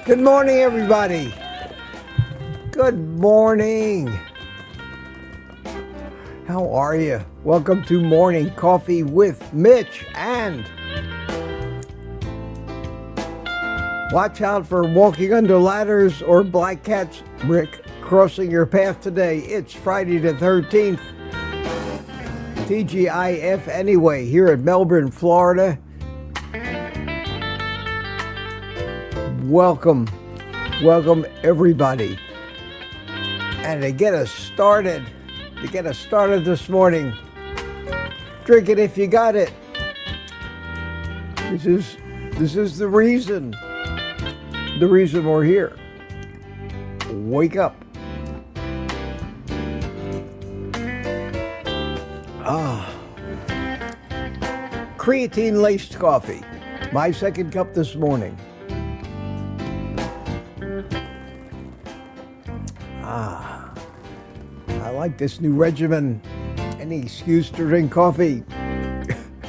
Good morning, everybody. Good morning. How are you? Welcome to Morning Coffee with Mitch, and watch out for walking under ladders or black cats, Rick, crossing your path today. It's Friday the 13th. TGIF anyway, here at Melbourne, Florida. Welcome everybody. And to get us started this morning, drink it if you got it. This is the reason we're here. Wake up. Creatine laced coffee. My second cup this morning. I like this new regimen. Any excuse to drink coffee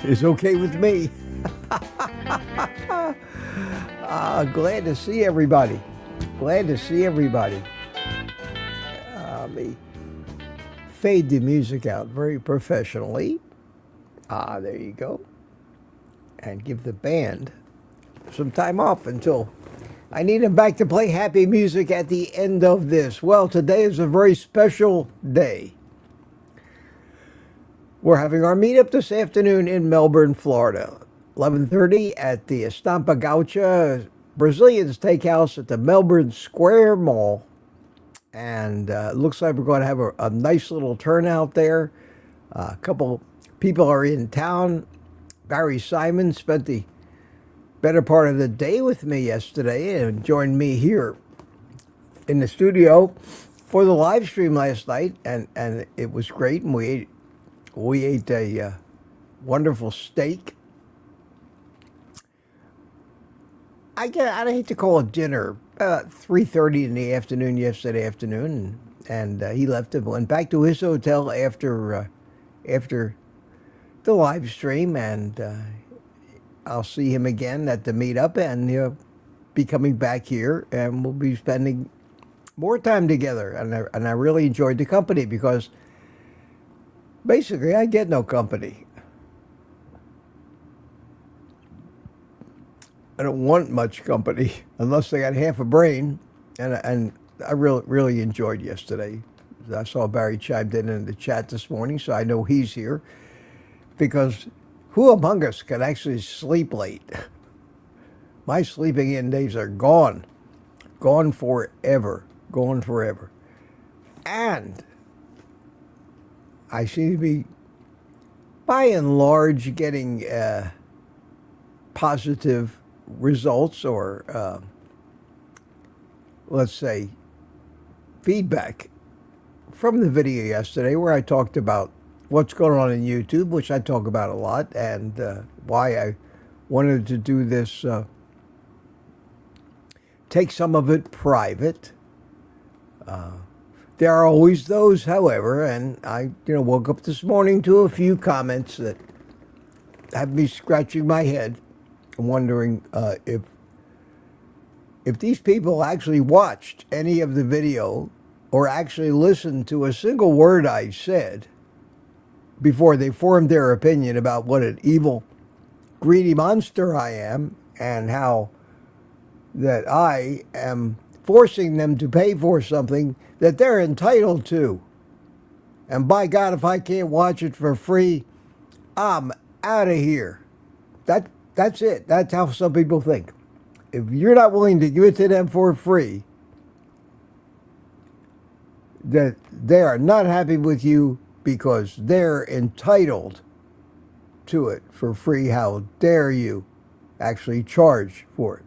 is okay with me. Glad to see everybody. Let me fade the music out very professionally. There you go. And give the band some time off until I need them back to play happy music at the end of this. Well, today is a very special day. We're having our meetup this afternoon in Melbourne, Florida. 11:30 at the Estampa Gaucha Brazilian Steakhouse at the Melbourne Square Mall. And it looks like we're going to have a nice little turnout there. A couple people are in town. Barry Simon spent the better part of the day with me yesterday and joined me here in the studio for the live stream last night, and it was great. And we ate a wonderful steak. I hate to call it dinner. 3:30 in the afternoon yesterday afternoon, and he left and went back to his hotel after the live stream, and I'll see him again at the meetup, and he'll be coming back here, and we'll be spending more time together. And I really enjoyed the company, because basically I get no company. I don't want much company unless they got half a brain, and I really enjoyed yesterday. I saw Barry chimed in the chat this morning, so I know he's here, because who among us can actually sleep late? My sleeping in days are gone. Gone forever. And I seem to be, by and large, getting positive results, or let's say feedback from the video yesterday, where I talked about what's going on in YouTube, which I talk about a lot, and why I wanted to do this, take some of it private. There are always those, however, and I woke up this morning to a few comments that have me scratching my head, wondering if these people actually watched any of the video or actually listened to a single word I said before they formed their opinion about what an evil, greedy monster I am, and how that I am forcing them to pay for something that they're entitled to. And by God, if I can't watch it for free, I'm out of here. That's it. That's how some people think. If you're not willing to give it to them for free, that they are not happy with you, because they're entitled to it for free. How dare you actually charge for it?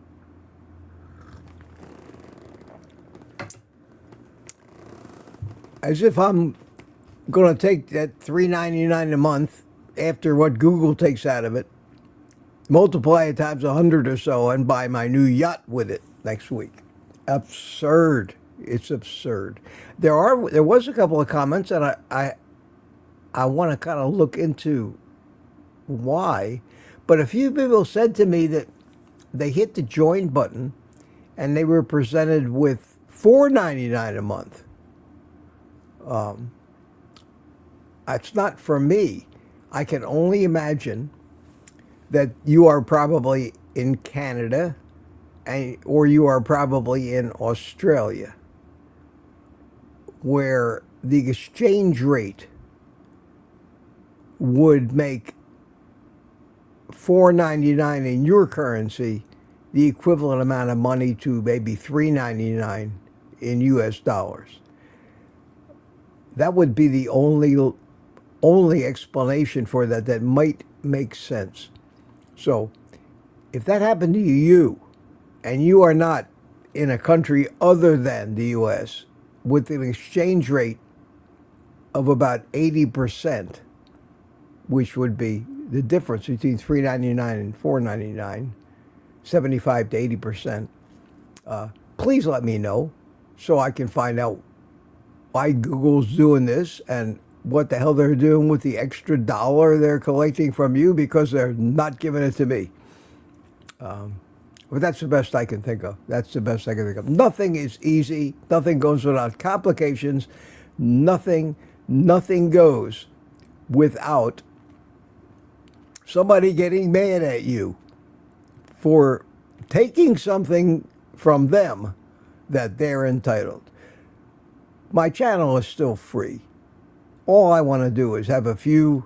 As if I'm going to take that $3.99 a month, after what Google takes out of it, multiply it times 100 or so, and buy my new yacht with it next week. Absurd. It's absurd. There was a couple of comments, and I want to kind of look into why, but a few people said to me that they hit the join button and they were presented with $4.99 a month. It's not for me. I can only imagine that you are probably in Canada, or you are probably in Australia, where the exchange rate would make $4.99 in your currency the equivalent amount of money to maybe $3.99 in US dollars. That would be the only explanation for that that might make sense. So if that happened to you, and you are not in a country other than the US with an exchange rate of about 80%, which would be the difference between $3.99 and $4.99, 75 to 80%, please let me know so I can find out why Google's doing this and what the hell they're doing with the extra dollar they're collecting from you, because they're not giving it to me. But that's the best I can think of. That's the best I can think of. Nothing is easy. Nothing goes without complications. Nothing goes without somebody getting mad at you for taking something from them that they're entitled. My channel is still free. All I want to do is have a few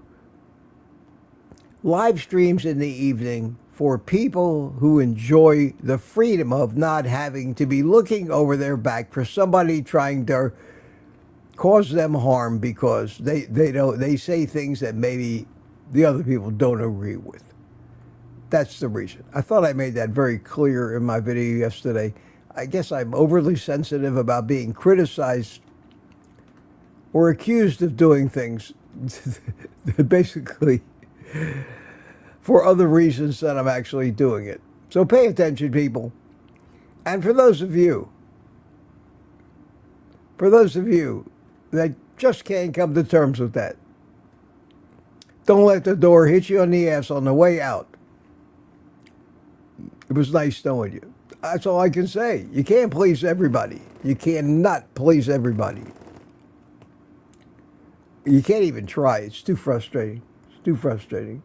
live streams in the evening for people who enjoy the freedom of not having to be looking over their back for somebody trying to cause them harm because they say things that maybe the other people don't agree with. That's the reason. I thought I made that very clear in my video yesterday. I guess I'm overly sensitive about being criticized or accused of doing things basically for other reasons than I'm actually doing it. So pay attention, people. And for those of you that just can't come to terms with that, don't let the door hit you on the ass on the way out. It was nice knowing you. That's all I can say. You can't please everybody. You cannot please everybody. You can't even try. It's too frustrating. It's too frustrating.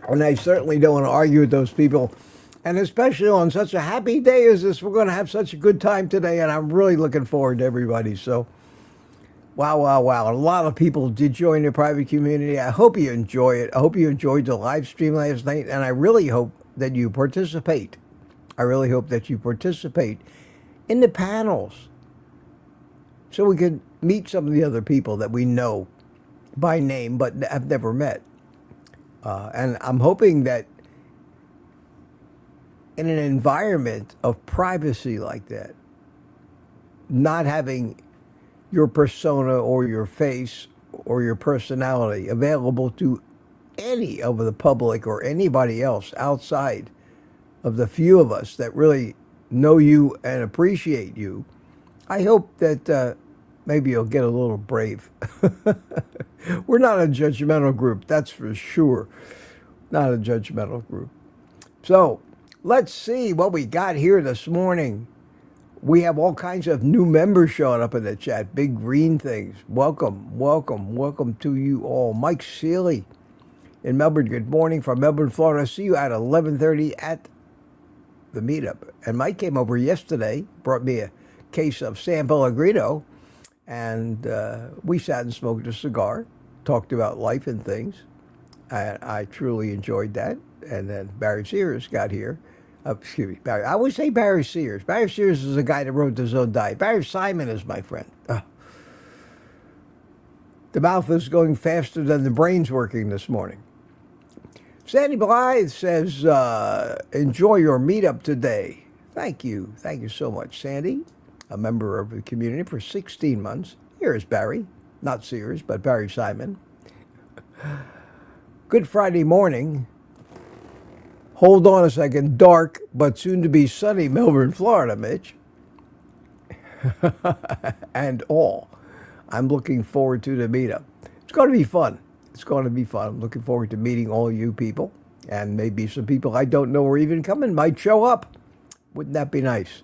And I certainly don't want to argue with those people. And especially on such a happy day as this, we're going to have such a good time today, and I'm really looking forward to everybody. So, wow. A lot of people did join the private community. I hope you enjoy it. I hope you enjoyed the live stream last night, and I really hope that you participate. I really hope that you participate in the panels so we can meet some of the other people that we know by name but have never met. And I'm hoping that in an environment of privacy like that, not having your persona or your face or your personality available to any of the public or anybody else outside of the few of us that really know you and appreciate you, I hope that maybe you'll get a little brave. We're not a judgmental group, that's for sure. Not a judgmental group. So let's see what we got here this morning. We have all kinds of new members showing up in the chat. Big green things. Welcome to you all. Mike Seeley in Melbourne. Good morning from Melbourne, Florida. See you at 11:30 at the meetup. And Mike came over yesterday, brought me a case of San Pellegrino, and we sat and smoked a cigar, talked about life and things. I truly enjoyed that. And then Barry Sears got here. Excuse me, Barry. I always say Barry Sears. Barry Sears is the guy that wrote The Zone Diet. Barry Simon is my friend. The mouth is going faster than the brain's working this morning. Sandy Blythe says, enjoy your meetup today. Thank you. Thank you so much, Sandy. A member of the community for 16 months. Here is Barry. Not Sears, but Barry Simon. Good Friday morning. Hold on a second. Dark, but soon to be sunny Melbourne, Florida, Mitch. And all. I'm looking forward to the meetup. It's going to be fun. It's going to be fun. I'm looking forward to meeting all you people And maybe some people I don't know are even coming might show up. Wouldn't that be nice?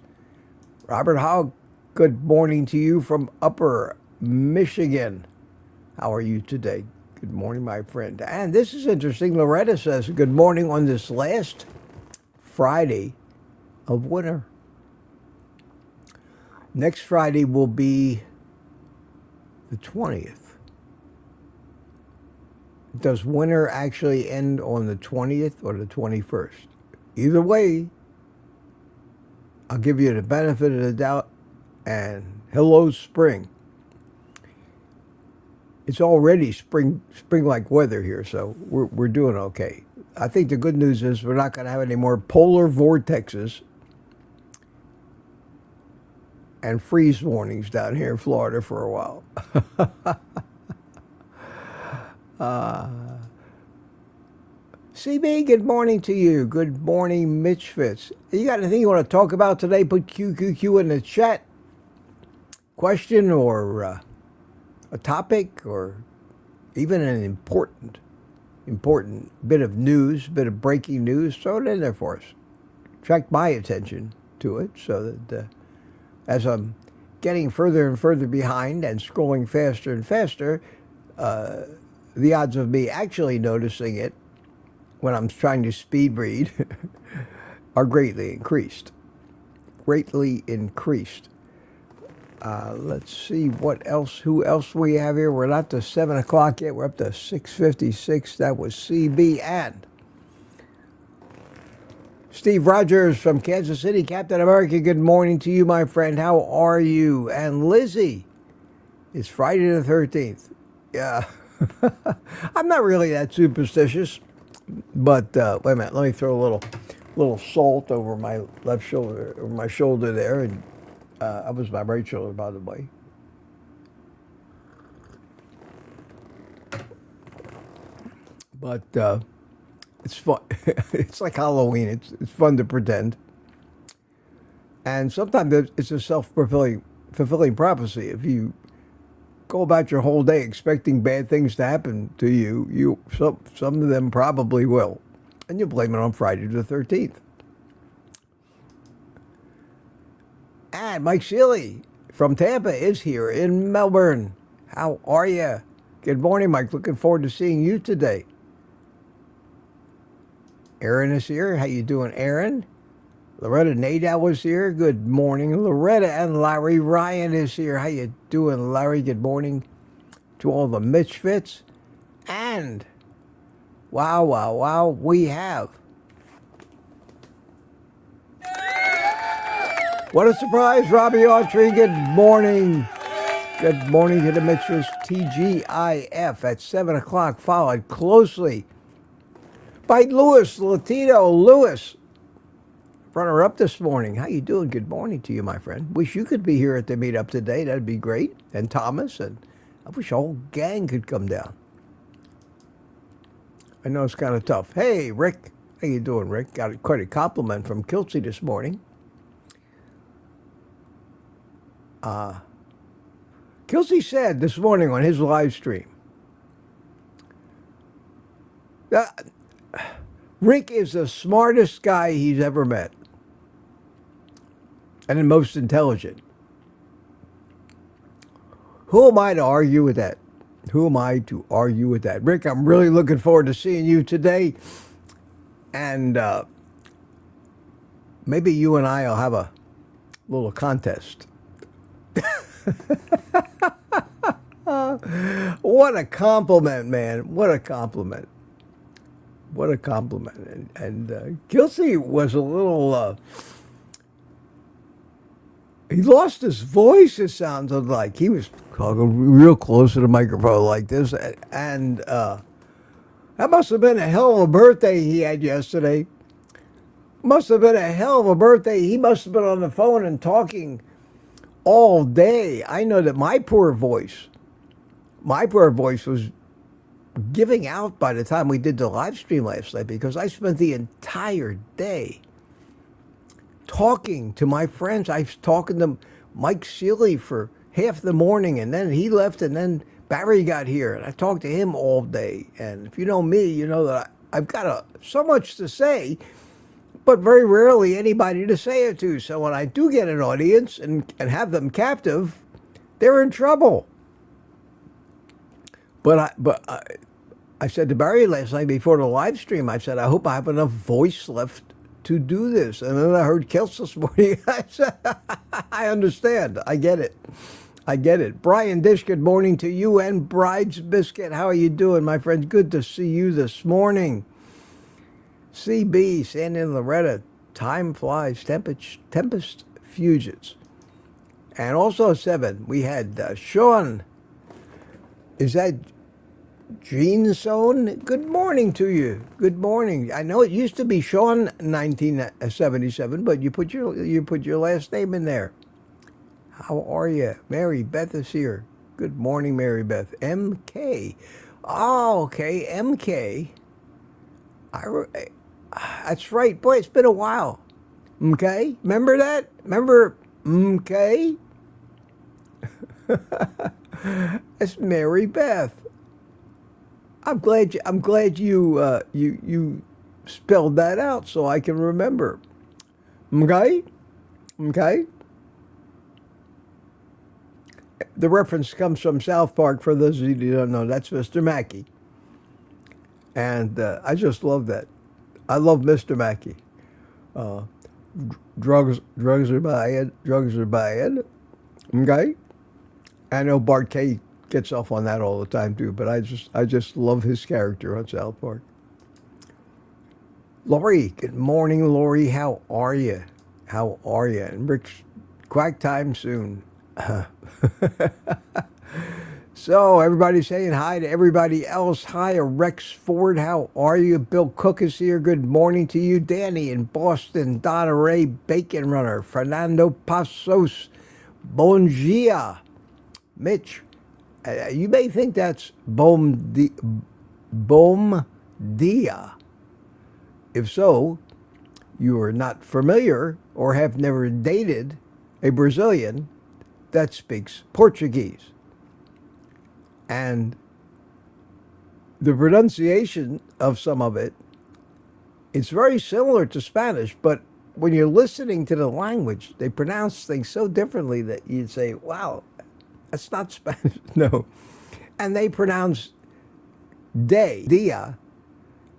Robert Howe, good morning to you from Upper Michigan. How are you today? Good morning, my friend. And this is interesting. Loretta says, good morning on this last Friday of winter. Next Friday will be the 20th. Does winter actually end on the 20th or the 21st? Either way, I'll give you the benefit of the doubt, and hello, spring. It's already spring-like weather here, so we're doing okay. I think the good news is we're not going to have any more polar vortexes and freeze warnings down here in Florida for a while. CB, good morning to you. Good morning, Mitch Fitz. You got anything you want to talk about today? Put QQQ in the chat. Question or a topic or even an important bit of news, bit of breaking news, throw it in there for us. Attract my attention to it so that as I'm getting further and further behind and scrolling faster and faster, the odds of me actually noticing it when I'm trying to speed read are greatly increased. Greatly increased. Let's see what else, who else we have here. We're not to 7 o'clock yet. We're up to 6:56. That was CB and Steve Rogers from Kansas City. Captain America, good morning to you, my friend. How are you? And Lizzie, it's Friday the 13th. Yeah. I'm not really that superstitious, but wait a minute. Let me throw a little salt over my left shoulder, over my shoulder there, and that was my right shoulder, by the way. But it's fun. It's like Halloween. It's fun to pretend, and sometimes it's a fulfilling prophecy. If you go about your whole day expecting bad things to happen to you, some of them probably will, and you blame it on Friday the 13th. And Mike Seeley from Tampa is here in Melbourne. How are you? Good morning, Mike. Looking forward to seeing you today. Aaron is here. How you doing, Aaron? Loretta Nadal is here. Good morning, Loretta. And Larry Ryan is here. How you doing, Larry? Good morning to all the Mitch Fits. And wow, we have. What a surprise, Robbie Autry. Good morning. Good morning to the Mitchells. TGIF at 7 o'clock, followed closely by Louis Latino. Louis, runner-up this morning. How you doing? Good morning to you, my friend. Wish you could be here at the meetup today. That'd be great. And Thomas, and I wish a whole gang could come down. I know it's kind of tough. Hey, Rick. How you doing, Rick? Got quite a compliment from Kiltsy this morning. Kilsey said this morning on his live stream, Rick is the smartest guy he's ever met and the most intelligent. Who am I to argue with that? Who am I to argue with that? Rick, I'm really looking forward to seeing you today. And maybe you and I will have a little contest. What a compliment, man. What a compliment. What a compliment. And Kilsey was a little, he lost his voice, it sounded like. He was talking real close to the microphone like this. And that must have been a hell of a birthday he had yesterday. Must have been a hell of a birthday. He must have been on the phone and talking all day. I know that my poor voice was giving out by the time we did the live stream last night, because I spent the entire day talking to my friends. I was talking to Mike Seeley for half the morning, and then he left, and then Barry got here, and I talked to him all day. And if you know me, you know that I've got so much to say, but very rarely anybody to say it to. So when I do get an audience and have them captive, they're in trouble. I said to Barry last night before the live stream, I said, I hope I have enough voice left to do this. And then I heard Kels this morning. I said, I understand. I get it. I get it. Brian Dish, good morning to you and Bride's Biscuit. How are you doing, my friends? Good to see you this morning. CB, Sandy and Loretta, time flies, tempest fuses. And also 7, we had Sean. Is that Gene Zone? Good morning to you. Good morning. I know it used to be Sean 1977, but you put your last name in there. How are you? Mary Beth is here. Good morning, Mary Beth. MK. Oh, okay, MK. That's right. Boy, it's been a while. MK? Remember that? Remember MK? It's Mary Beth. I'm glad you spelled that out so I can remember. Okay? Okay? The reference comes from South Park, for those of you who don't know. That's Mr. Mackey. And I just love that. I love Mr. Mackey. Drugs are bad. Drugs are bad. Okay? I know Bart K gets off on that all the time too, but I just love his character on South Park. Lori, good morning, Lori. How are you? How are you? And Rick's quack time soon. So everybody's saying hi to everybody else. Hi, Rex Ford. How are you? Bill Cook is here. Good morning to you. Danny in Boston. Donna Ray, Bacon Runner. Fernando Pasos. Bon dia. Mitch, you may think that's bom dia. If so, you are not familiar or have never dated a Brazilian that speaks Portuguese. And the pronunciation of some of it, it's very similar to Spanish, but when you're listening to the language, they pronounce things so differently that you'd say, wow, that's not Spanish. No. And they pronounce dia,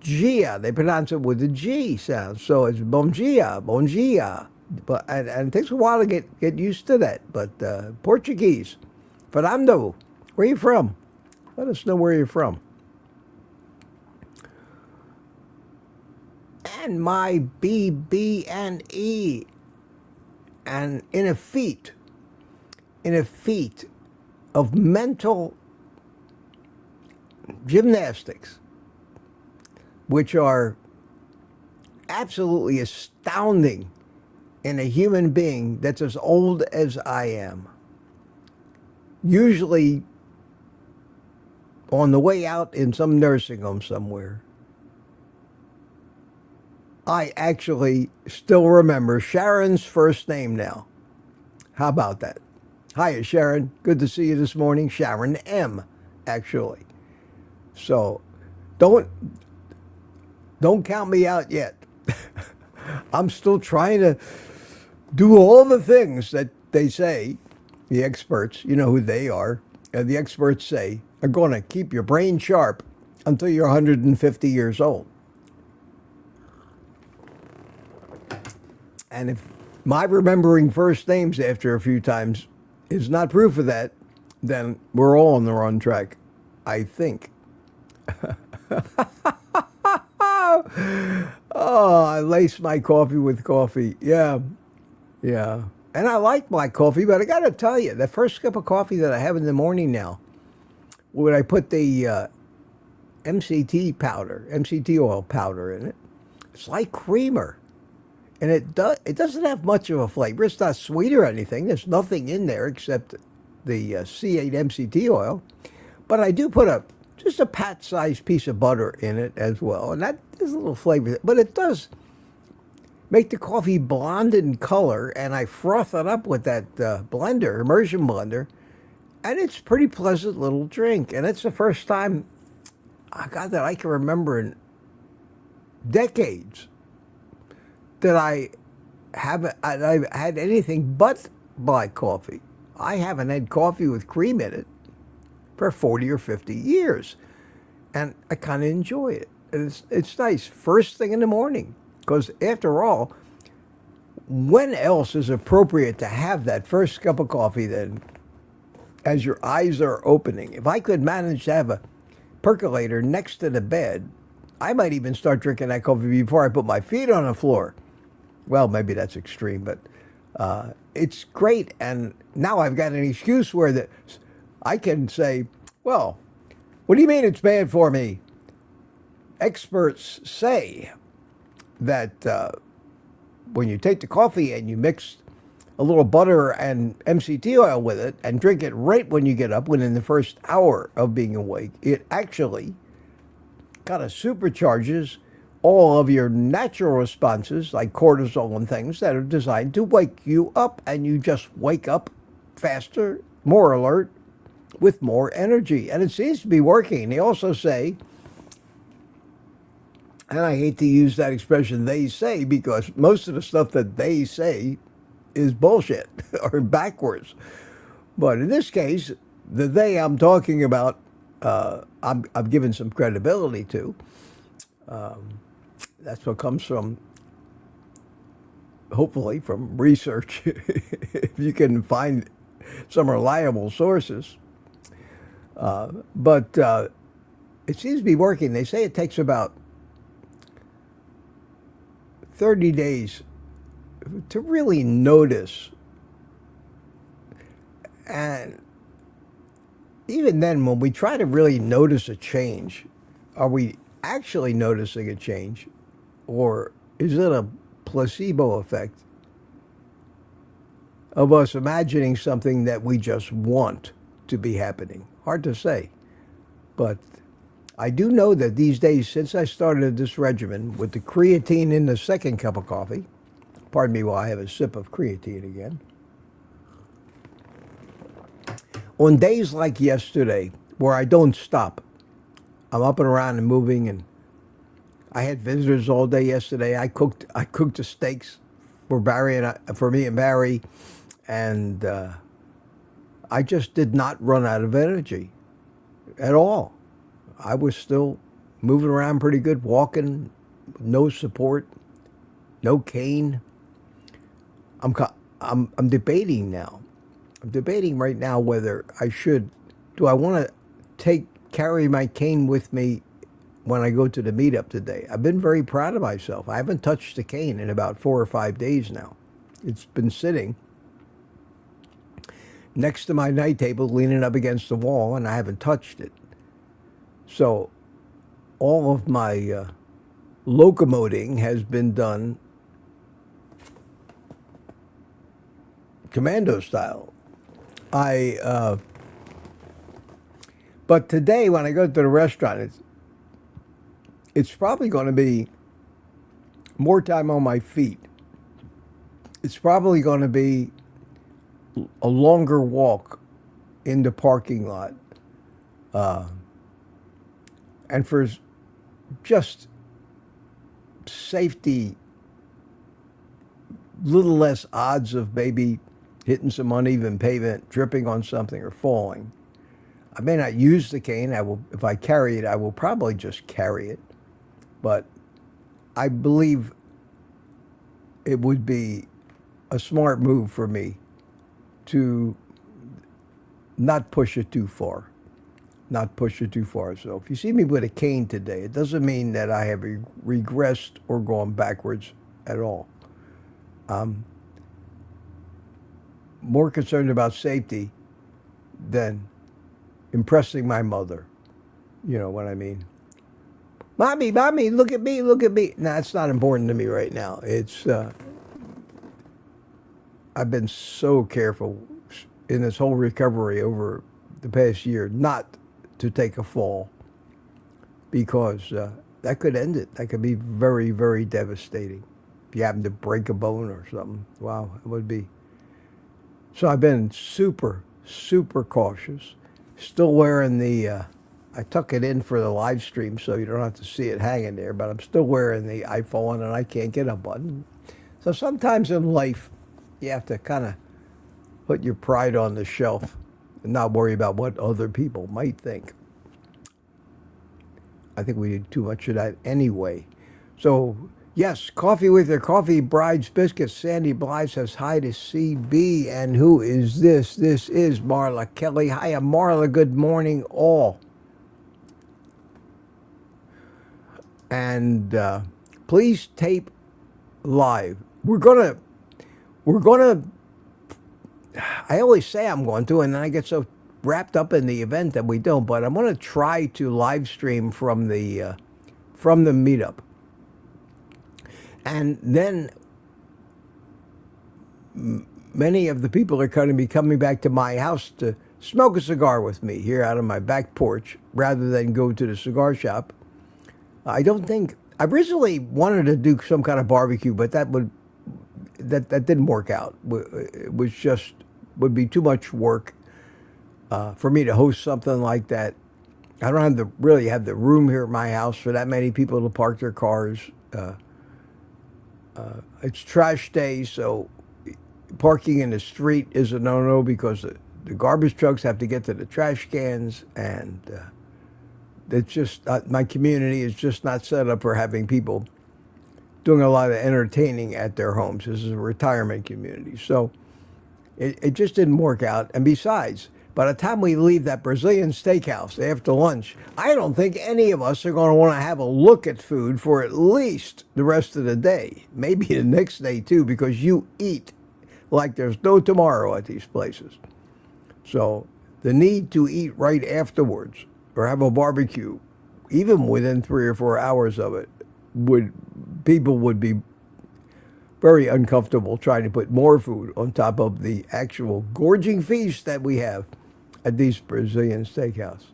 gia. They pronounce it with a G sound. So it's bom dia, bon dia. But, and it takes a while to get used to that. But Portuguese. Fernando, where are you from? Let us know where you're from. And my BB&E. And in a feat of mental gymnastics, which are absolutely astounding in a human being that's as old as I am. Usually on the way out in some nursing home somewhere. I actually still remember Sharon's first name now. How about that? Hiya, Sharon. Good to see you this morning. Sharon M., actually. So don't count me out yet. I'm still trying to do all the things that they say, the experts, you know who they are, and the experts say are going to keep your brain sharp until you're 150 years old. And if my remembering first names after a few times is not proof of that, then we're all on the wrong track, I think. Oh, I lace my coffee with coffee. Yeah. And I like my coffee, but I got to tell you, the first cup of coffee that I have in the morning now, when I put the MCT oil powder in it, it's like creamer. And it doesn't have much of a flavor. It's not sweet or anything. There's nothing in there except the C8 MCT oil. But I do put just a pat-sized piece of butter in it as well. And that is a little flavor. But it does make the coffee blonde in color. And I froth it up with that blender, immersion blender. And it's a pretty pleasant little drink. And it's the first time, God, that I can remember in decades that I've had anything but black coffee. I haven't had coffee with cream in it for 40 or 50 years. And I kind of enjoy it. And it's nice first thing in the morning. Because after all, when else is appropriate to have that first cup of coffee than as your eyes are opening? If I could manage to have a percolator next to the bed, I might even start drinking that coffee before I put my feet on the floor. Well, maybe that's extreme, but it's great. And now I've got an excuse where I can say, well, what do you mean it's bad for me? Experts say that when you take the coffee and you mix a little butter and MCT oil with it and drink it right when you get up, within the first hour of being awake, it actually kind of supercharges all of your natural responses like cortisol and things that are designed to wake you up, and you just wake up faster, more alert, with more energy. And it seems to be working. They also say, and I hate to use that expression, they say, because most of the stuff that they say is bullshit or backwards. But in this case, the they I'm talking about, I'm given some credibility to. That's what comes from, hopefully, from research, if you can find some reliable sources. But it seems to be working. They say it takes about 30 days to really notice. And even then, when we try to really notice a change, are we actually noticing a change? Or is it a placebo effect of us imagining something that we just want to be happening? Hard to say. But I do know that these days, since I started this regimen with the creatine in the second cup of coffee, pardon me while I have a sip of creatine again, on days like yesterday, where I don't stop, I'm up and around and moving, and I had visitors all day yesterday. I cooked the steaks for me and Barry, and I just did not run out of energy at all. I was still moving around pretty good, walking, no support, no cane. I'm debating now. I'm debating right now whether do I want to carry my cane with me when I go to the meetup today. I've been very proud of myself. I haven't touched the cane in about 4 or 5 days now. It's been sitting next to my night table, leaning up against the wall, and I haven't touched it. So all of my locomoting has been done commando style. But today when I go to the restaurant, it's probably going to be more time on my feet. It's probably going to be a longer walk in the parking lot. And for just safety, little less odds of maybe hitting some uneven pavement, tripping on something, or falling. I may not use the cane. If I carry it, I will probably just carry it. But I believe it would be a smart move for me to not push it too far. Not push it too far. So if you see me with a cane today, it doesn't mean that I have regressed or gone backwards at all. I'm more concerned about safety than impressing my mother. You know what I mean? Mommy, look at me, look at me. Nah, it's not important to me right now. I've been so careful in this whole recovery over the past year not to take a fall, because that could end it. That could be very, very devastating. If you happen to break a bone or something, wow, it would be. So I've been super, super cautious. Still wearing the I tuck it in for the live stream so you don't have to see it hanging there, but I'm still wearing the iPhone and I can't get a button. So sometimes in life, you have to kind of put your pride on the shelf and not worry about what other people might think. I think we did too much of that anyway. So, yes, Coffee with Your Coffee, Bride's Biscuits. Sandy Bly says hi to CB. And who is this? This is Marla Kelly. Hiya, Marla. Good morning, all. And please tape live. We're gonna. I always say I'm going to, and then I get so wrapped up in the event that we don't. But I'm going to try to live stream from the meetup, and then many of the people are going to be coming back to my house to smoke a cigar with me here out on my back porch, rather than go to the cigar shop. I don't think I originally wanted to do some kind of barbecue, but that didn't work out. It was just would be too much work for me to host something like that. I don't really have the room here at my house for that many people to park their cars. It's trash day, so parking in the street is a no-no because the garbage trucks have to get to the trash cans, and it's just my community is just not set up for having people doing a lot of entertaining at their homes. This is a retirement community. So it just didn't work out. And besides, by the time we leave that Brazilian steakhouse after lunch, I don't think any of us are going to want to have a look at food for at least the rest of the day. Maybe the next day too, because you eat like there's no tomorrow at these places. So the need to eat right afterwards or have a barbecue, even within 3 or 4 hours of it, people would be very uncomfortable trying to put more food on top of the actual gorging feast that we have at these Brazilian steakhouse.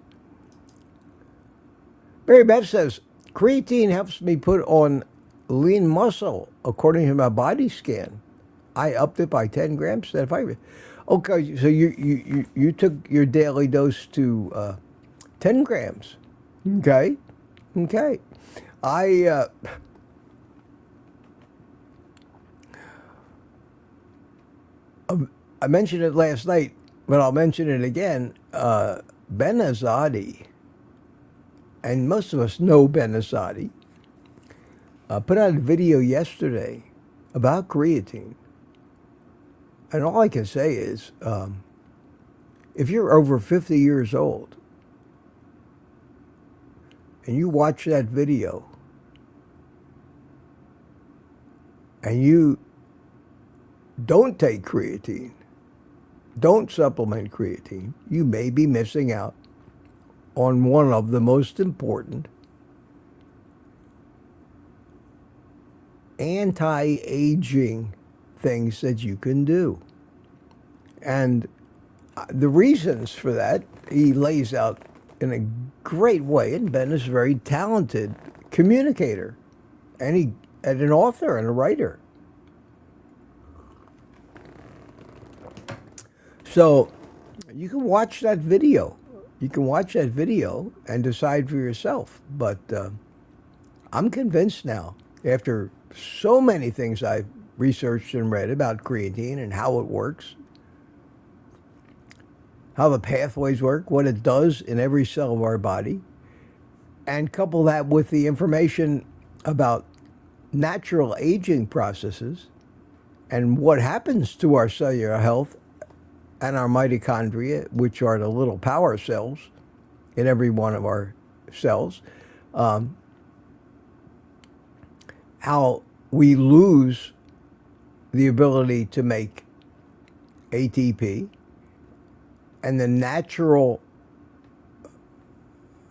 Barry Beth says, creatine helps me put on lean muscle according to my body scan. I upped it by 10 grams instead of 5. Okay, so you took your daily dose to 10 grams. Okay. I mentioned it last night, but I'll mention it again. Ben Azadi, and most of us know Ben Azadi, put out a video yesterday about creatine. And all I can say is, if you're over 50 years old and you watch that video and you don't take creatine, don't supplement creatine, you may be missing out on one of the most important anti-aging things that you can do. And the reasons for that, he lays out in a great way. And Ben is a very talented communicator and an author and a writer. So you can watch that video. You can watch that video and decide for yourself. But I'm convinced now, after so many things I've researched and read about creatine and how it works, how the pathways work, what it does in every cell of our body, and couple that with the information about natural aging processes and what happens to our cellular health and our mitochondria, which are the little power cells in every one of our cells, how we lose the ability to make ATP, and the natural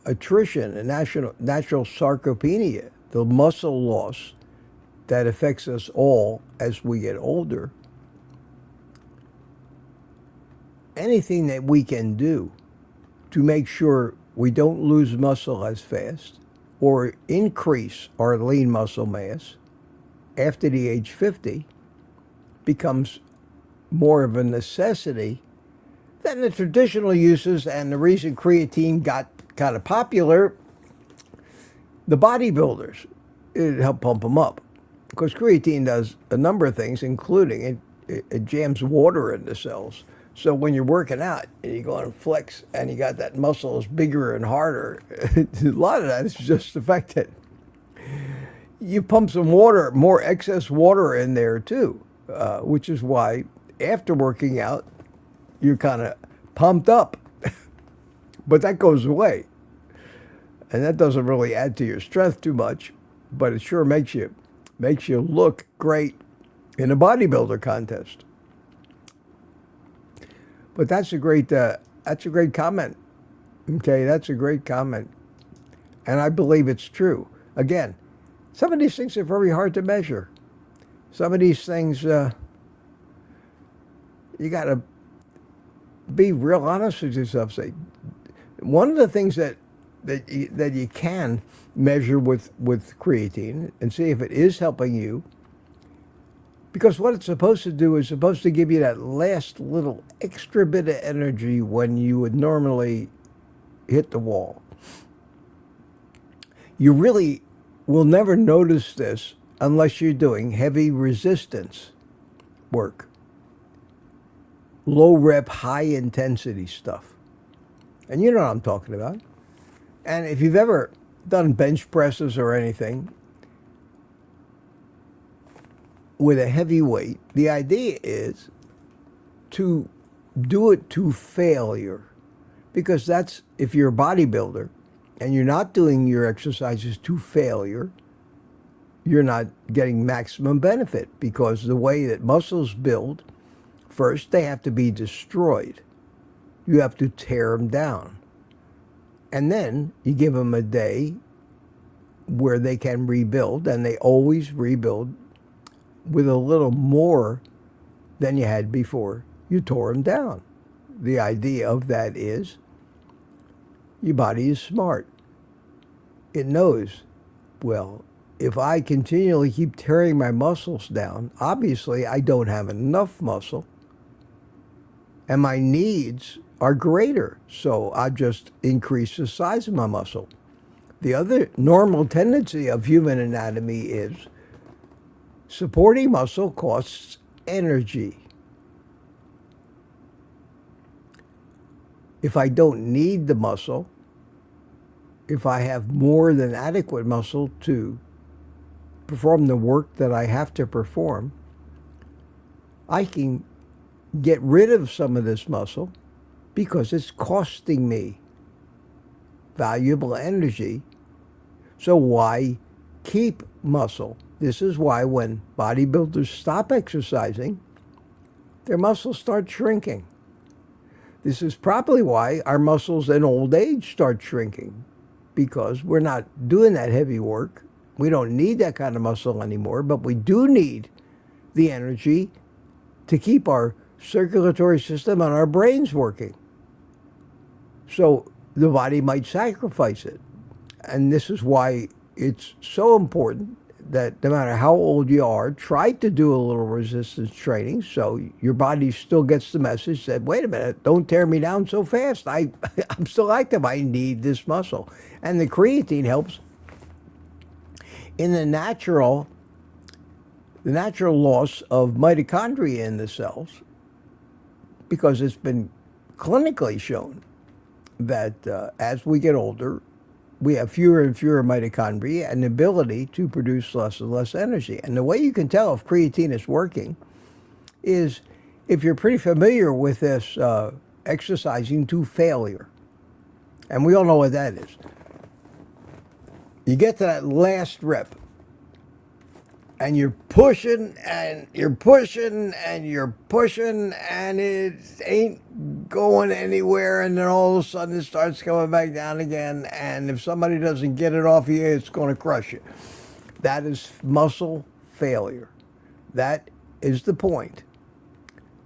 attrition and natural sarcopenia, the muscle loss that affects us all as we get older. Anything that we can do to make sure we don't lose muscle as fast or increase our lean muscle mass after the age 50 becomes more of a necessity than the traditional uses, and the reason creatine got kind of popular, the bodybuilders, it helped pump them up. Because creatine does a number of things, including it jams water in the cells. So when you're working out and you go and flex and you got that muscle is bigger and harder, a lot of that is just the fact that you pump some water, more excess water in there too, which is why after working out, you're kind of pumped up. But that goes away. And that doesn't really add to your strength too much, but it sure makes you look great in a bodybuilder contest. But that's a great comment. Okay, that's a great comment. And I believe it's true. Again, some of these things are very hard to measure. Some of these things, you got to be real honest with yourself. Say, one of the things that you can measure with creatine and see if it is helping you, because what it's supposed to do is supposed to give you that last little extra bit of energy when you would normally hit the wall. You really will never notice this unless you're doing heavy resistance work, low rep, high intensity stuff. And you know what I'm talking about. And if you've ever done bench presses or anything with a heavy weight, the idea is to do it to failure. Because that's, if you're a bodybuilder and you're not doing your exercises to failure, you're not getting maximum benefit. Because the way that muscles build, first they have to be destroyed. You have to tear them down. And then you give them a day where they can rebuild, and they always rebuild with a little more than you had before you tore them down. The idea of that is your body is smart. It knows, well, if I continually keep tearing my muscles down, obviously I don't have enough muscle, and my needs are greater, so I just increase the size of my muscle. The other normal tendency of human anatomy is supporting muscle costs energy. If I don't need the muscle, if I have more than adequate muscle to perform the work that I have to perform, I can get rid of some of this muscle because it's costing me valuable energy. So why keep muscle? This is why when bodybuilders stop exercising, their muscles start shrinking. This is probably why our muscles in old age start shrinking, because we're not doing that heavy work. We don't need that kind of muscle anymore, but we do need the energy to keep our circulatory system and our brains working. So the body might sacrifice it. And this is why it's so important that no matter how old you are, try to do a little resistance training so your body still gets the message that, wait a minute, don't tear me down so fast. I'm still active. I need this muscle. And the creatine helps in the natural loss of mitochondria in the cells, because it's been clinically shown that as we get older, we have fewer and fewer mitochondria and the ability to produce less and less energy. And the way you can tell if creatine is working is if you're pretty familiar with this exercising to failure. And we all know what that is. You get to that last rep, and you're pushing, and you're pushing, and you're pushing, and it ain't going anywhere, and then all of a sudden it starts coming back down again, and if somebody doesn't get it off you, it's going to crush you. That is muscle failure. That is the point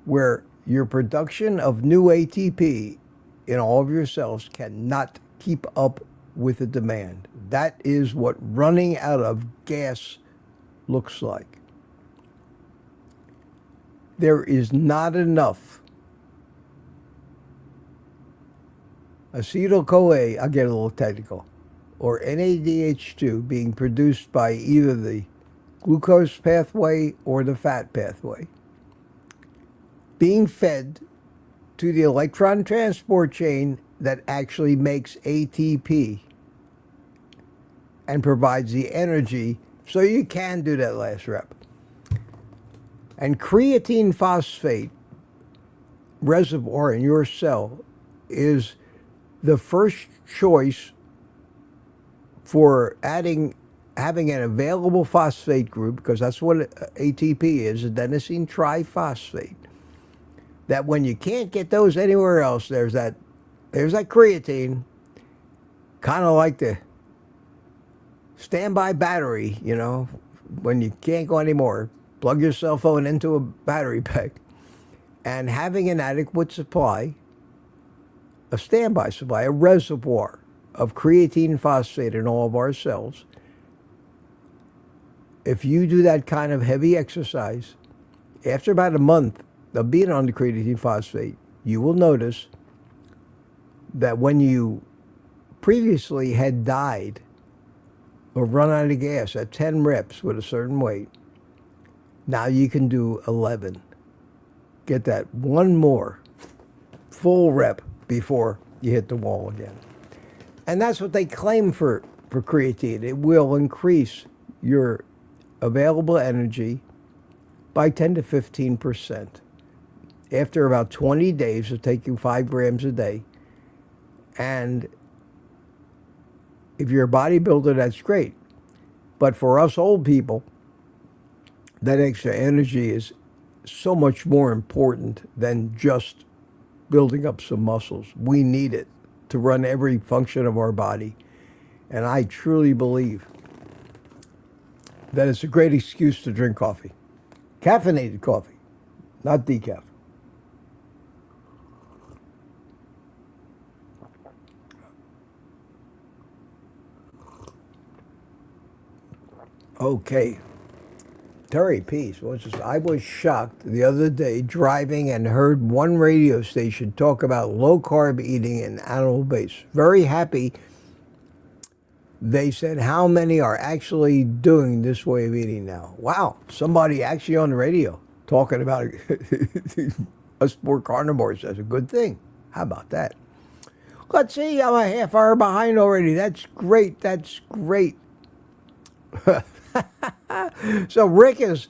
where your production of new ATP in all of your cells cannot keep up with the demand. That is what running out of gas looks like. There is not enough acetyl-CoA, I'll get a little technical, or NADH2 being produced by either the glucose pathway or the fat pathway, being fed to the electron transport chain that actually makes ATP and provides the energy so you can do that last rep. And creatine phosphate reservoir in your cell is the first choice for having an available phosphate group, because that's what ATP is, adenosine triphosphate. That when you can't get those anywhere else, there's that creatine, kind of like the standby battery, when you can't go anymore. Plug your cell phone into a battery pack. And having an adequate supply, a standby supply, a reservoir of creatine phosphate in all of our cells. If you do that kind of heavy exercise, after about a month of being on the creatine phosphate, you will notice that when you previously had died or run out of gas at 10 reps with a certain weight, now you can do 11. Get that one more full rep before you hit the wall again. And that's what they claim for creatine. It will increase your available energy by 10 to 15%. After about 20 days of taking 5 grams a day. And if you're a bodybuilder, that's great. But for us old people, that extra energy is so much more important than just building up some muscles. We need it to run every function of our body. And I truly believe that it's a great excuse to drink coffee. Caffeinated coffee, not decaf. Okay. Terry Peace, I was shocked the other day driving and heard one radio station talk about low-carb eating and animal-based. Very happy. They said how many are actually doing this way of eating now. Wow, somebody actually on the radio talking about us poor carnivores. That's a good thing. How about that? Let's see, I'm a half hour behind already. That's great. That's great. So Rick is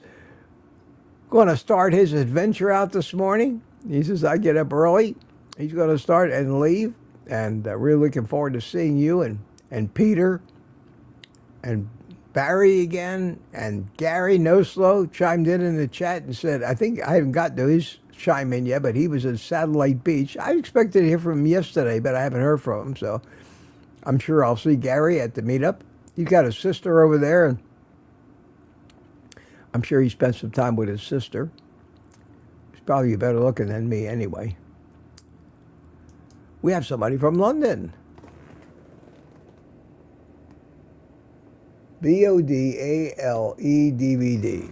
going to start his adventure out this morning. He says, I get up early. He's going to start and leave. And really looking forward to seeing you and Peter and Barry again. And Gary No Slow chimed in the chat and said, I think I haven't got to his chime in yet, but he was at Satellite Beach. I expected to hear from him yesterday, but I haven't heard from him. So I'm sure I'll see Gary at the meetup. He's got a sister over there, and I'm sure he spent some time with his sister. He's probably better looking than me anyway. We have somebody from London. B-O-D-A-L-E-D-V-D.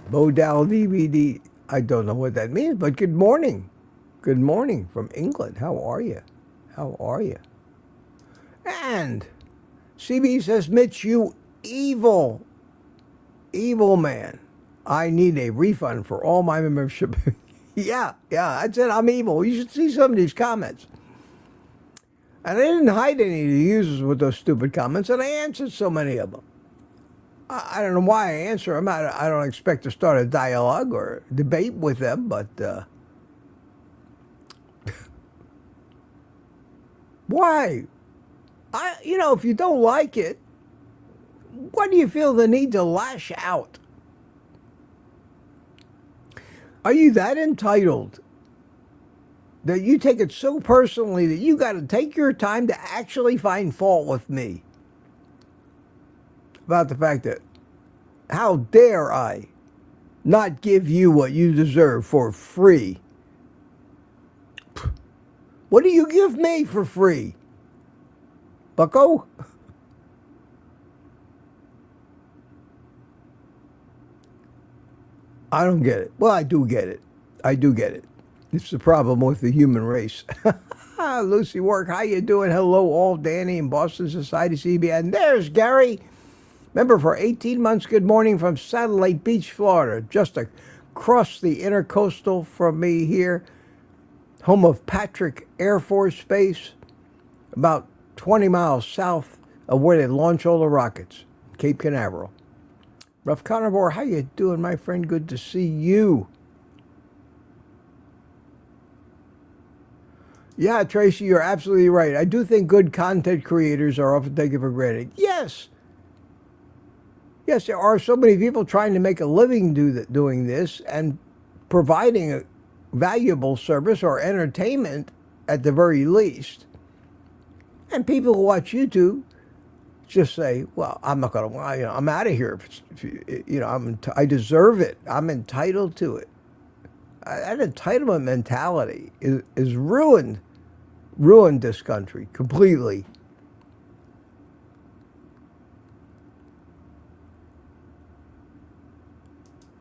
Bodal DVD. I don't know what that means, but good morning. Good morning from England. How are you? How are you? And CB says, Mitch, you evil man. I need a refund for all my membership. yeah, I said I'm evil. You should see some of these comments. And I didn't hide any of the users with those stupid comments, and I answered so many of them. I don't know why I answer them. I don't expect to start a dialogue or debate with them, but why? If you don't like it, why do you feel the need to lash out? Are you that entitled that you take it so personally that you got to take your time to actually find fault with me about the fact that how dare I not give you what you deserve for free? What do you give me for free, bucko? I don't get it. Well, I do get it. I do get it. It's the problem with the human race. Lucy Work, how you doing? Hello, all. Danny in Boston Society CB. And there's Gary. Remember, for 18 months, good morning from Satellite Beach, Florida. Just across the intercoastal from me here. Home of Patrick Air Force Base. About 20 miles south of where they launch all the rockets. Cape Canaveral. Rough Carnivore, how you doing, my friend? Good to see you. Yeah, Tracy, you're absolutely right. I do think good content creators are often taken for granted. Yes. Yes, there are so many people trying to make a living doing this and providing a valuable service or entertainment at the very least. And people who watch YouTube just say, well, I'm not going to lie, I'm out of here. I deserve it. I'm entitled to it. That entitlement mentality is ruined this country completely.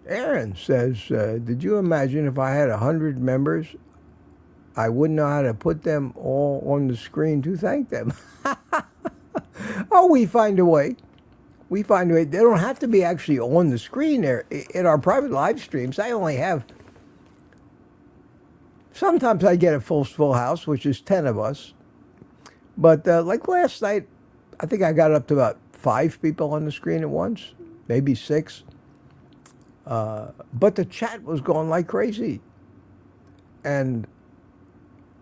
Aaron says, did you imagine if I had 100 members, I wouldn't know how to put them all on the screen to thank them? Oh, we find a way. We find a way. They don't have to be actually on the screen there. In our private live streams, I only have, sometimes I get a full house, which is 10 of us. But like last night, I think I got up to about 5 people on the screen at once, maybe 6. But the chat was going like crazy. And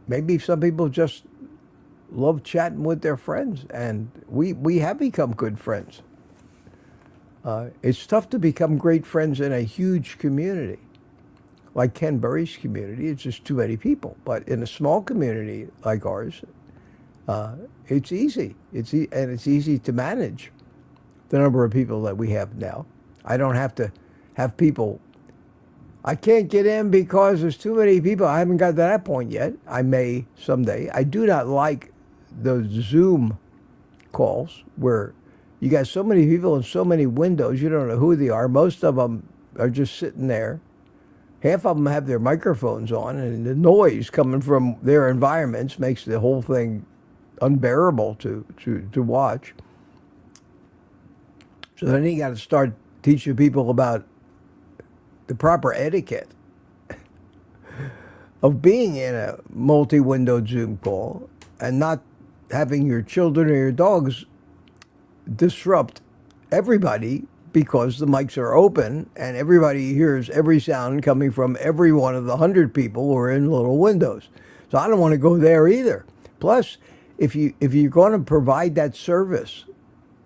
maybe some people just love chatting with their friends. And we have become good friends. It's tough to become great friends in a huge community. Like Ken Burry's community, it's just too many people. But in a small community like ours, it's easy. And it's easy to manage the number of people that we have now. I don't have to have people, I can't get in because there's too many people. I haven't got to that point yet. I may someday. I do not like those Zoom calls where you got so many people and so many windows, you don't know who they are. Most of them are just sitting there. Half of them have their microphones on, and the noise coming from their environments makes the whole thing unbearable to watch. So then you got to start teaching people about the proper etiquette of being in a multi-windowed Zoom call and not having your children or your dogs disrupt everybody because the mics are open and everybody hears every sound coming from every one of the 100 people who are in little windows. So I don't want to go there either. Plus, if you're going to provide that service,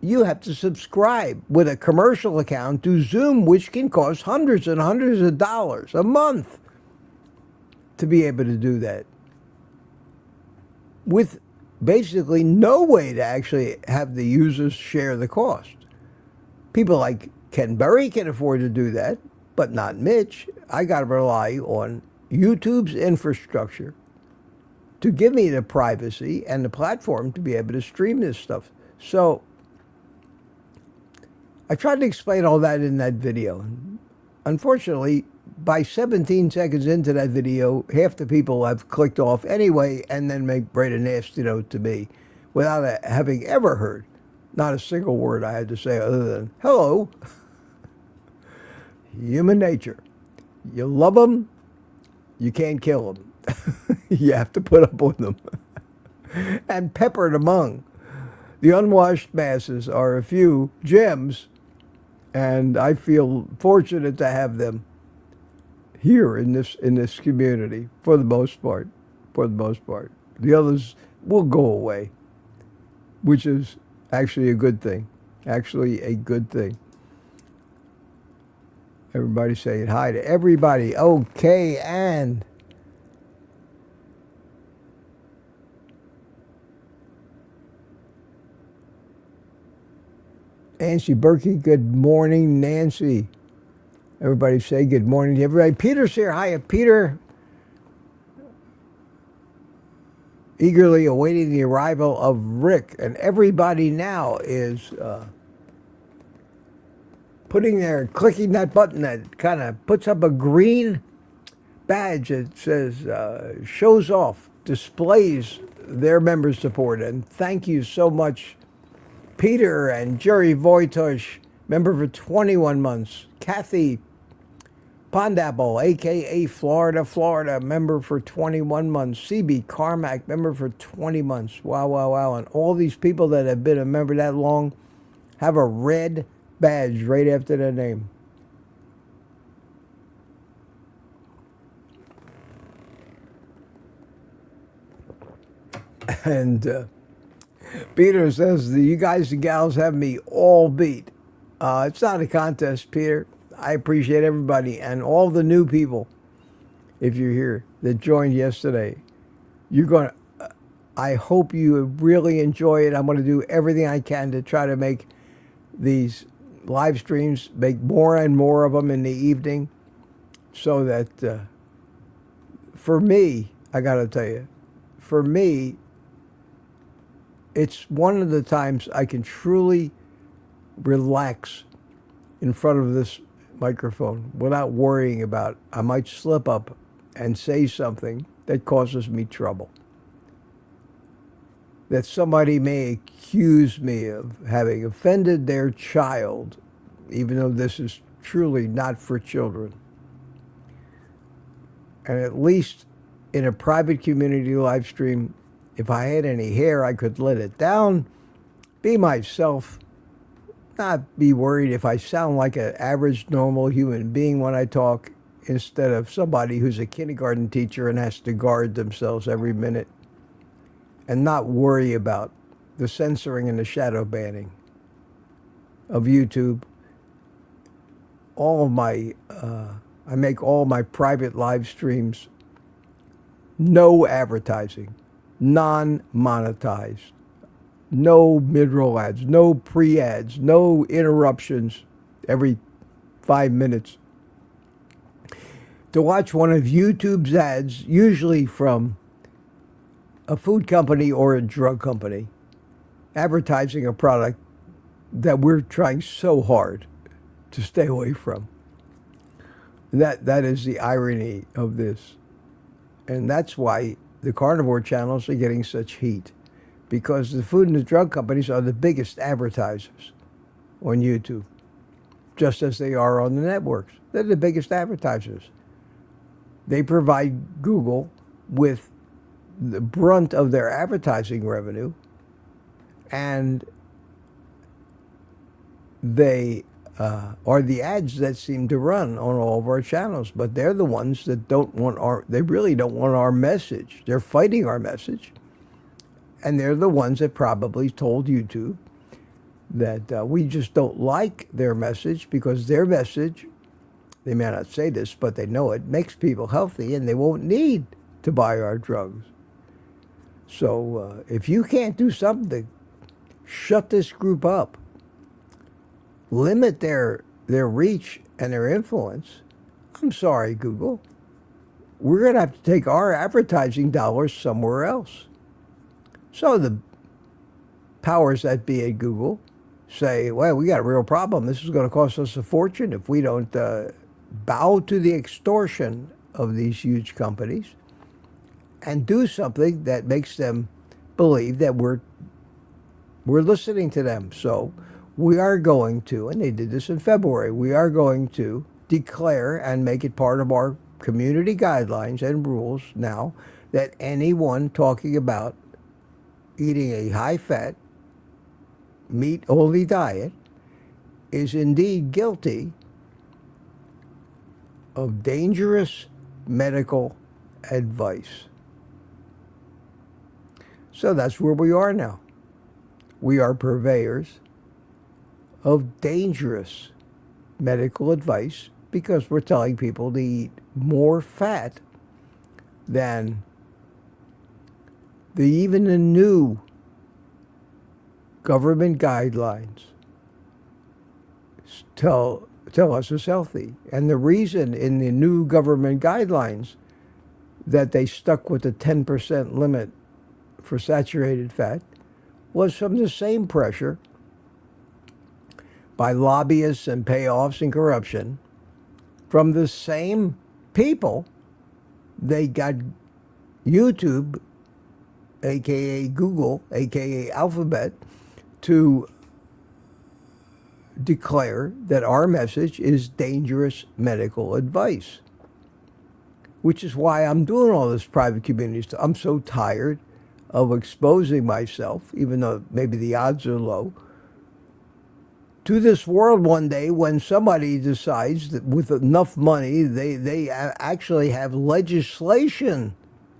you have to subscribe with a commercial account to Zoom, which can cost hundreds and hundreds of dollars a month to be able to do that, with basically no way to actually have the users share the cost. People like Ken Burry can afford to do that, but not Mitch. I got to rely on YouTube's infrastructure to give me the privacy and the platform to be able to stream this stuff. So I tried to explain all that in that video. Unfortunately, by 17 seconds into that video, half the people have clicked off anyway and then write a nasty note to me without having ever heard not a single word I had to say other than, hello. Human nature. You love them, you can't kill them. You have to put up with them. And peppered among the unwashed masses are a few gems, and I feel fortunate to have them here in this community for the most part. For the most part. The others will go away, which is actually a good thing. Actually a good thing. Everybody saying hi to everybody. Okay, and Nancy Berkey, good morning, Nancy. Everybody say good morning to everybody. Peter's here. Hi, Peter. Eagerly awaiting the arrival of Rick. And everybody now is clicking that button that kind of puts up a green badge that says, shows off displays their member support. And thank you so much, Peter and Jerry Voitosh, member for 21 months. Kathy Pondapple, a.k.a. Florida, member for 21 months. CB Carmack, member for 20 months. Wow, wow, wow. And all these people that have been a member that long have a red badge right after their name. And Peter says, you guys and gals have me all beat. It's not a contest, Peter. I appreciate everybody and all the new people, if you're here, that joined yesterday. You're going to, I hope you really enjoy it. I'm going to do everything I can to try to make these live streams, make more and more of them in the evening, so that for me, I got to tell you, for me, it's one of the times I can truly relax in front of this microphone without worrying about I might slip up and say something that causes me trouble, that somebody may accuse me of having offended their child, even though this is truly not for children. And at least in a private community live stream, if I had any hair, I could let it down, be myself, not be worried if I sound like an average, normal human being when I talk, instead of somebody who's a kindergarten teacher and has to guard themselves every minute, and not worry about the censoring and the shadow banning of YouTube. All of my, I make all my private live streams no advertising, non-monetized. No mid-roll ads, no pre-ads, no interruptions every 5 minutes. To watch one of YouTube's ads, usually from a food company or a drug company, advertising a product that we're trying so hard to stay away from. That is the irony of this. And that's why the carnivore channels are getting such heat. Because the food and the drug companies are the biggest advertisers on YouTube, just as they are on the networks. They're the biggest advertisers. They provide Google with the brunt of their advertising revenue, and they are the ads that seem to run on all of our channels. But they're the ones that they really don't want our message. They're fighting our message. And they're the ones that probably told YouTube that we just don't like their message, because their message, they may not say this, but they know it, makes people healthy and they won't need to buy our drugs. So if you can't do something, shut this group up, limit their reach and their influence. I'm sorry, Google. We're going to have to take our advertising dollars somewhere else. So the powers that be at Google say, well, we got a real problem. This is going to cost us a fortune if we don't bow to the extortion of these huge companies and do something that makes them believe that we're listening to them. So we are going to, and they did this in February, we are going to declare and make it part of our community guidelines and rules now that anyone talking about eating a high-fat, meat-only diet is indeed guilty of dangerous medical advice. So that's where we are now. We are purveyors of dangerous medical advice because we're telling people to eat more fat than even the new government guidelines tell us is healthy. And the reason in the new government guidelines that they stuck with the 10% limit for saturated fat was from the same pressure by lobbyists and payoffs and corruption from the same people. They got YouTube aka Google, aka Alphabet, to declare that our message is dangerous medical advice. Which is why I'm doing all this private community stuff. I'm so tired of exposing myself, even though maybe the odds are low, to this world one day when somebody decides that with enough money, they actually have legislation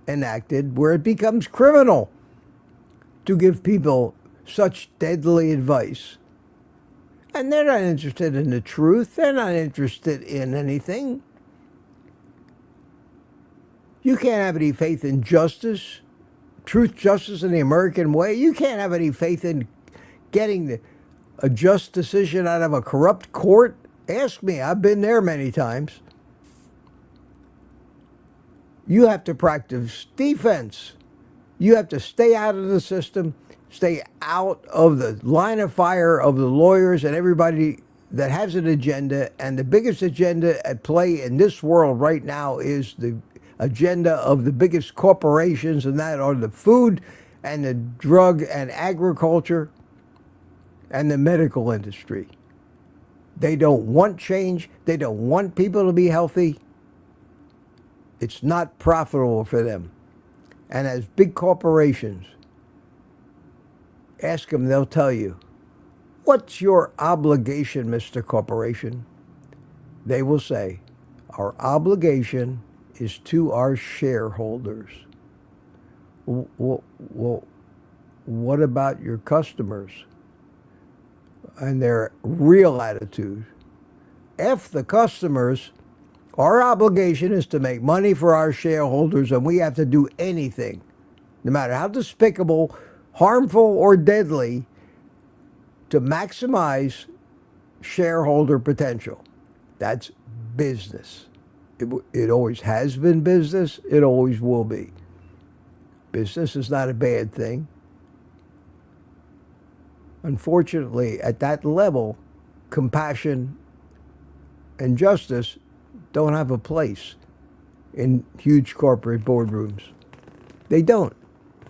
enacted where it becomes criminal to give people such deadly advice. And they're not interested in the truth. They're not interested in anything. You can't have any faith in justice, truth, justice in the American way. You can't have any faith in getting a just decision out of a corrupt court. Ask me. I've been there many times. You have to practice defense. You have to stay out of the system, stay out of the line of fire of the lawyers and everybody that has an agenda. And the biggest agenda at play in this world right now is the agenda of the biggest corporations, and that are the food and the drug and agriculture and the medical industry. They don't want change. They don't want people to be healthy. It's not profitable for them. And as big corporations, ask them, they'll tell you, what's your obligation, Mr. Corporation? They will say, our obligation is to our shareholders. Well, what about your customers and their real attitude? F the customers. Our obligation is to make money for our shareholders, and we have to do anything, no matter how despicable, harmful, or deadly, to maximize shareholder potential. That's business. It always has been business. It always will be. Business is not a bad thing. Unfortunately, at that level, compassion and justice don't have a place in huge corporate boardrooms. They don't.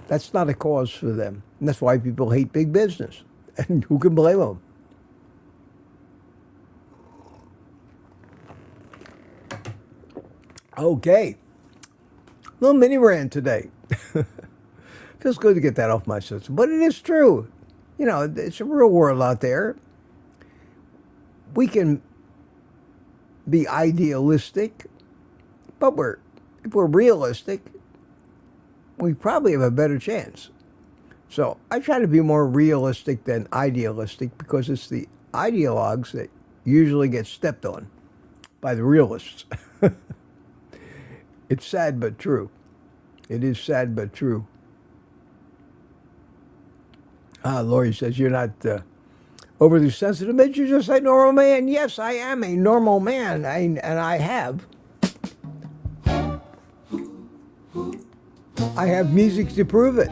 That's not a cause for them. And that's why people hate big business. And who can blame them? Okay. Little mini rant today. Feels good to get that off my system. But it is true. You know, it's a real world out there. We can be idealistic, but if we're realistic, we probably have a better chance. So I try to be more realistic than idealistic, because it's the ideologues that usually get stepped on by the realists. It's sad but true. It is sad but true. Lori says, you're not overly sensitive, Mitch. You're just a normal man. Yes, I am a normal man, and I have music to prove it.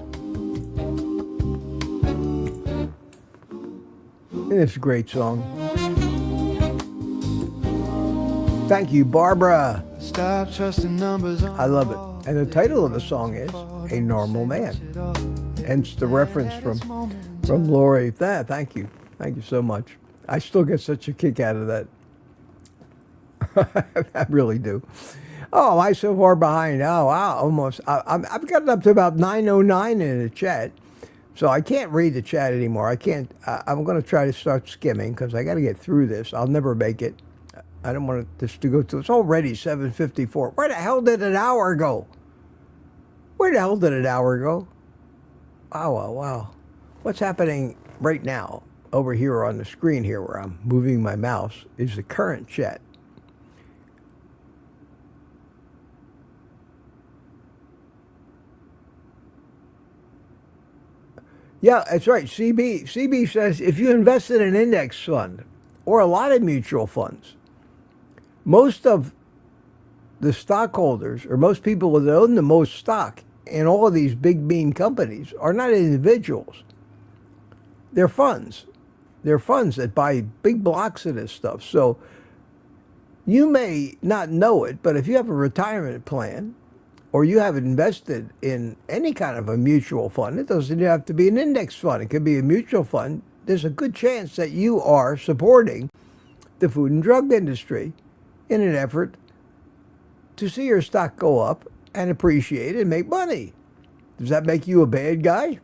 And it's a great song. Thank you, Barbara. Stop trusting numbers. I love it. And the title of the song is A Normal Man. Hence the reference from Lori. Thank you. Thank you so much. I still get such a kick out of that. I really do. Oh, am I so far behind? Oh, wow, almost. I've gotten up to about 9:09 in the chat, so I can't read the chat anymore. I can't. I'm going to try to start skimming, because I got to get through this. I'll never make it. I don't want this to go through. It's already 7:54. Where the hell did an hour go? Where the hell did an hour go? Wow. What's happening right now over here on the screen here where I'm moving my mouse is the current chat. Yeah, that's right. CB says if you invest in an index fund or a lot of mutual funds, most of the stockholders, or most people that own the most stock in all of these big mean companies, are not individuals. They're funds. They're funds that buy big blocks of this stuff. So you may not know it, but if you have a retirement plan or you have invested in any kind of a mutual fund, it doesn't have to be an index fund. It could be a mutual fund. There's a good chance that you are supporting the food and drug industry in an effort to see your stock go up and appreciate and make money. Does that make you a bad guy?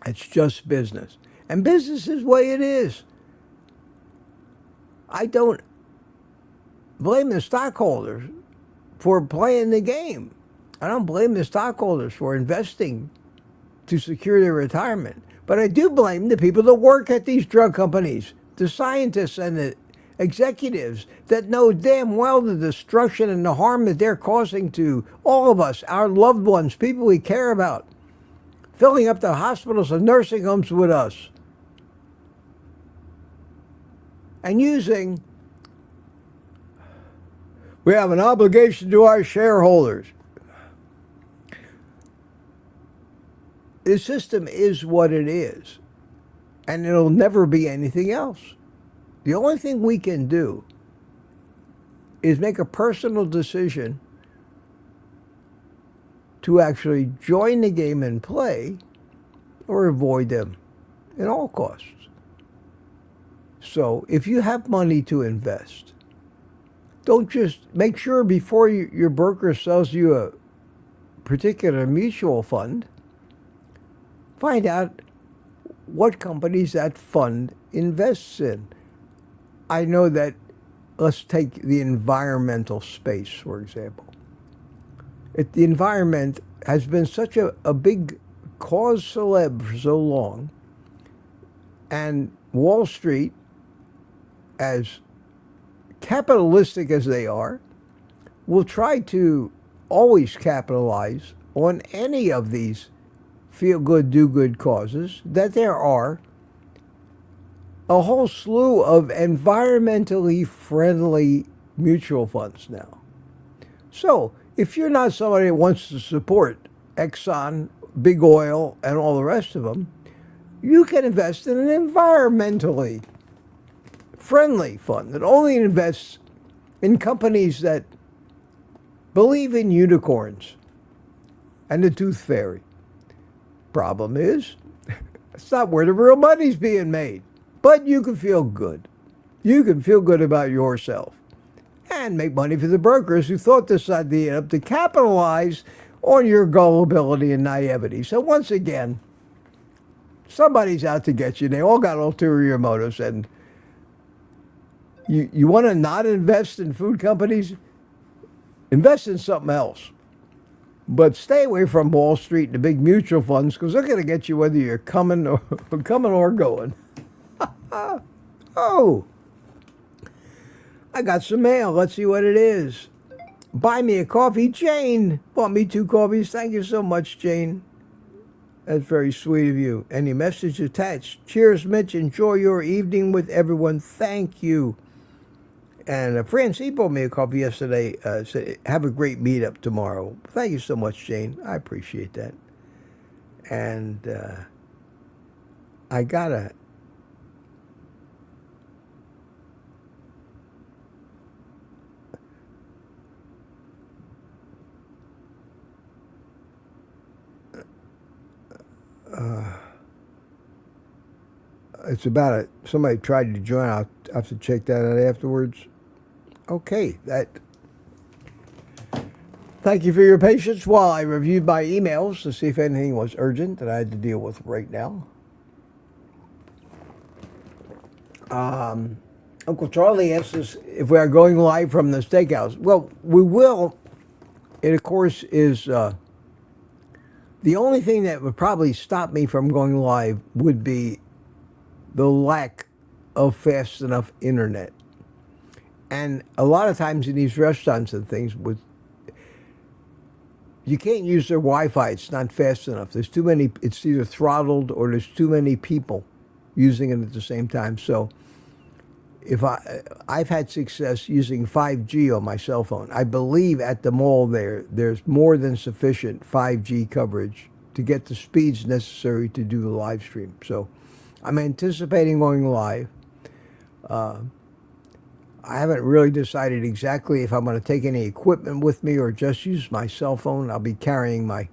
It's just business. And business is the way it is. I don't blame the stockholders for playing the game. I don't blame the stockholders for investing to secure their retirement. But I do blame the people that work at these drug companies, the scientists and the executives that know damn well the destruction and the harm that they're causing to all of us, our loved ones, people we care about, filling up the hospitals and nursing homes with us, and using, we have an obligation to our shareholders. The system is what it is, and it'll never be anything else. The only thing we can do is make a personal decision to actually join the game and play, or avoid them at all costs. So if you have money to invest, don't just make sure before your broker sells you a particular mutual fund, find out what companies that fund invests in. I know that, let's take the environmental space, for example. The environment has been such a big cause celeb for so long, and Wall Street, as capitalistic as they are, will try to always capitalize on any of these feel-good, do-good causes, that there are a whole slew of environmentally friendly mutual funds now. So, if you're not somebody that wants to support Exxon, Big Oil, and all the rest of them, you can invest in an environmentally friendly fund that only invests in companies that believe in unicorns and the tooth fairy. Problem is, it's not where the real money's being made. But you can feel good. You can feel good about yourself and make money for the brokers who thought this idea up to capitalize on your gullibility and naivety. So once again, somebody's out to get you. They all got ulterior motives. And you want to not invest in food companies? Invest in something else. But stay away from Wall Street and the big mutual funds, because they're going to get you whether you're coming or going. Oh, I got some mail. Let's see what it is. Buy me a coffee. Jane bought me 2 coffees. Thank you so much, Jane. That's very sweet of you. Any message attached? Cheers, Mitch. Enjoy your evening with everyone. Thank you. And Francine bought me a coffee yesterday. Said, have a great meetup tomorrow. Thank you so much, Jane. I appreciate that. And I got a... it's about somebody tried to join. I'll have to check that out afterwards. Okay, thank you for your patience while I reviewed my emails to see if anything was urgent that I had to deal with right now. Uncle Charlie asks us if we are going live from the steakhouse. Well, we will. It, of course, is... the only thing that would probably stop me from going live would be the lack of fast enough internet. And a lot of times in these restaurants and things, you can't use their Wi-Fi. It's not fast enough. There's too many. It's either throttled or there's too many people using it at the same time. So if I've had success using 5G on my cell phone. I believe at the mall there's more than sufficient 5G coverage to get the speeds necessary to do the live stream. So I'm anticipating going live. I haven't really decided exactly if I'm going to take any equipment with me or just use my cell phone. I'll be carrying my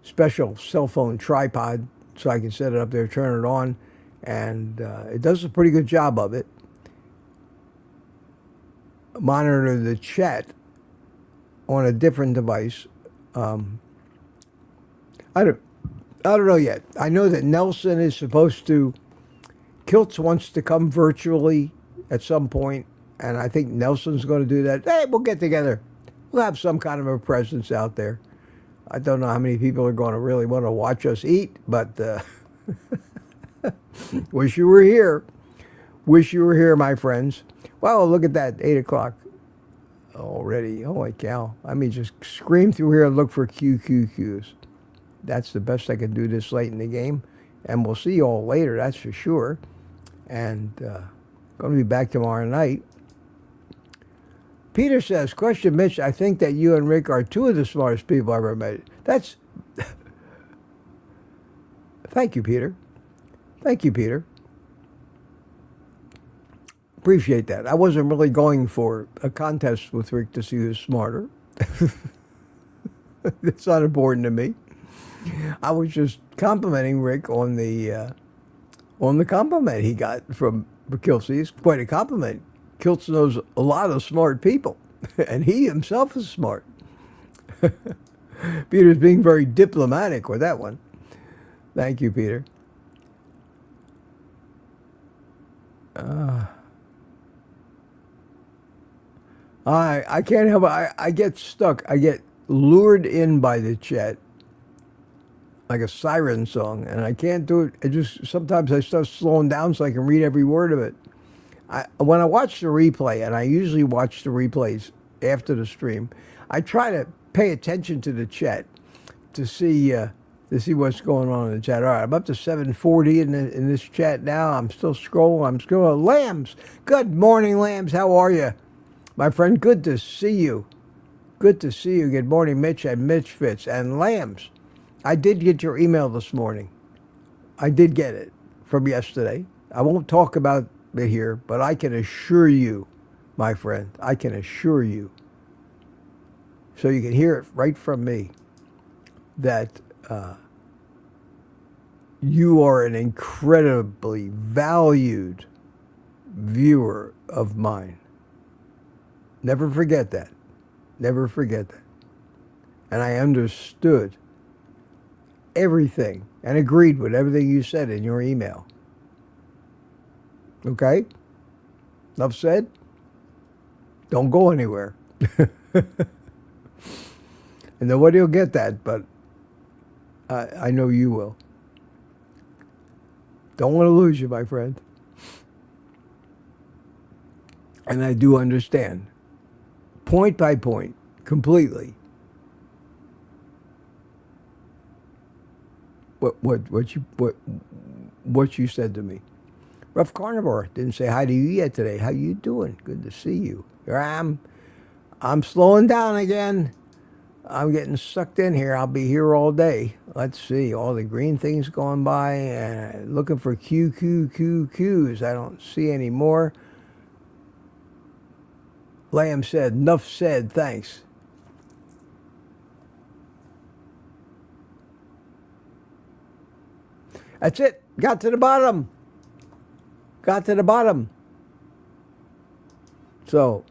special cell phone tripod so I can set it up there, turn it on, and it does a pretty good job of it. Monitor the chat on a different device. I don't know yet. I know that Nelson is supposed to. Kiltz wants to come virtually at some point, and I think Nelson's going to do that. Hey, we'll get together. We'll have some kind of a presence out there. I don't know how many people are going to really want to watch us eat, but wish you were here. Wish you were here, my friends. Wow, look at that, 8 o'clock already. Holy cow. I mean, just scream through here and look for QQQs. That's the best I can do this late in the game. And we'll see you all later, that's for sure. And going to be back tomorrow night. Peter says, question, Mitch, I think that you and Rick are two of the smartest people I've ever met. That's... Thank you, Peter. Thank you, Peter. Appreciate that. I wasn't really going for a contest with Rick to see who's smarter. It's not important to me. I was just complimenting Rick on the compliment he got from Kiltz. It's quite a compliment. Kiltz knows a lot of smart people, and he himself is smart. Peter's being very diplomatic with that one. Thank you, Peter. I can't help it. I get stuck. I get lured in by the chat like a siren song, and I can't do it. Sometimes I start slowing down so I can read every word of it. When I watch the replay, and I usually watch the replays after the stream, I try to pay attention to the chat to see what's going on in the chat. All right, I'm up to 740 in this chat now. I'm still scrolling. Lambs, good morning, Lambs. How are you, my friend? Good to see you. Good to see you. Good morning, Mitch and Mitch Fitz and Lambs. I did get your email this morning. I did get it from yesterday. I won't talk about it here, but I can assure you, my friend, I can assure you, so you can hear it right from me, that you are an incredibly valued viewer of mine. Never forget that. Never forget that. And I understood everything and agreed with everything you said in your email. Okay? Enough said? Don't go anywhere. And nobody will get that, but I know you will. Don't want to lose you, my friend. And I do understand, point by point, completely, what you said to me. Rough Carnivore didn't say hi to you yet today. How you doing? Good to see you. Here I am. I'm slowing down again. I'm getting sucked in here. I'll be here all day. Let's see. All the green things going by. And looking for QQQQs. I don't see any more. Lamb said, enough said, thanks. That's it. Got to the bottom. Got to the bottom. So,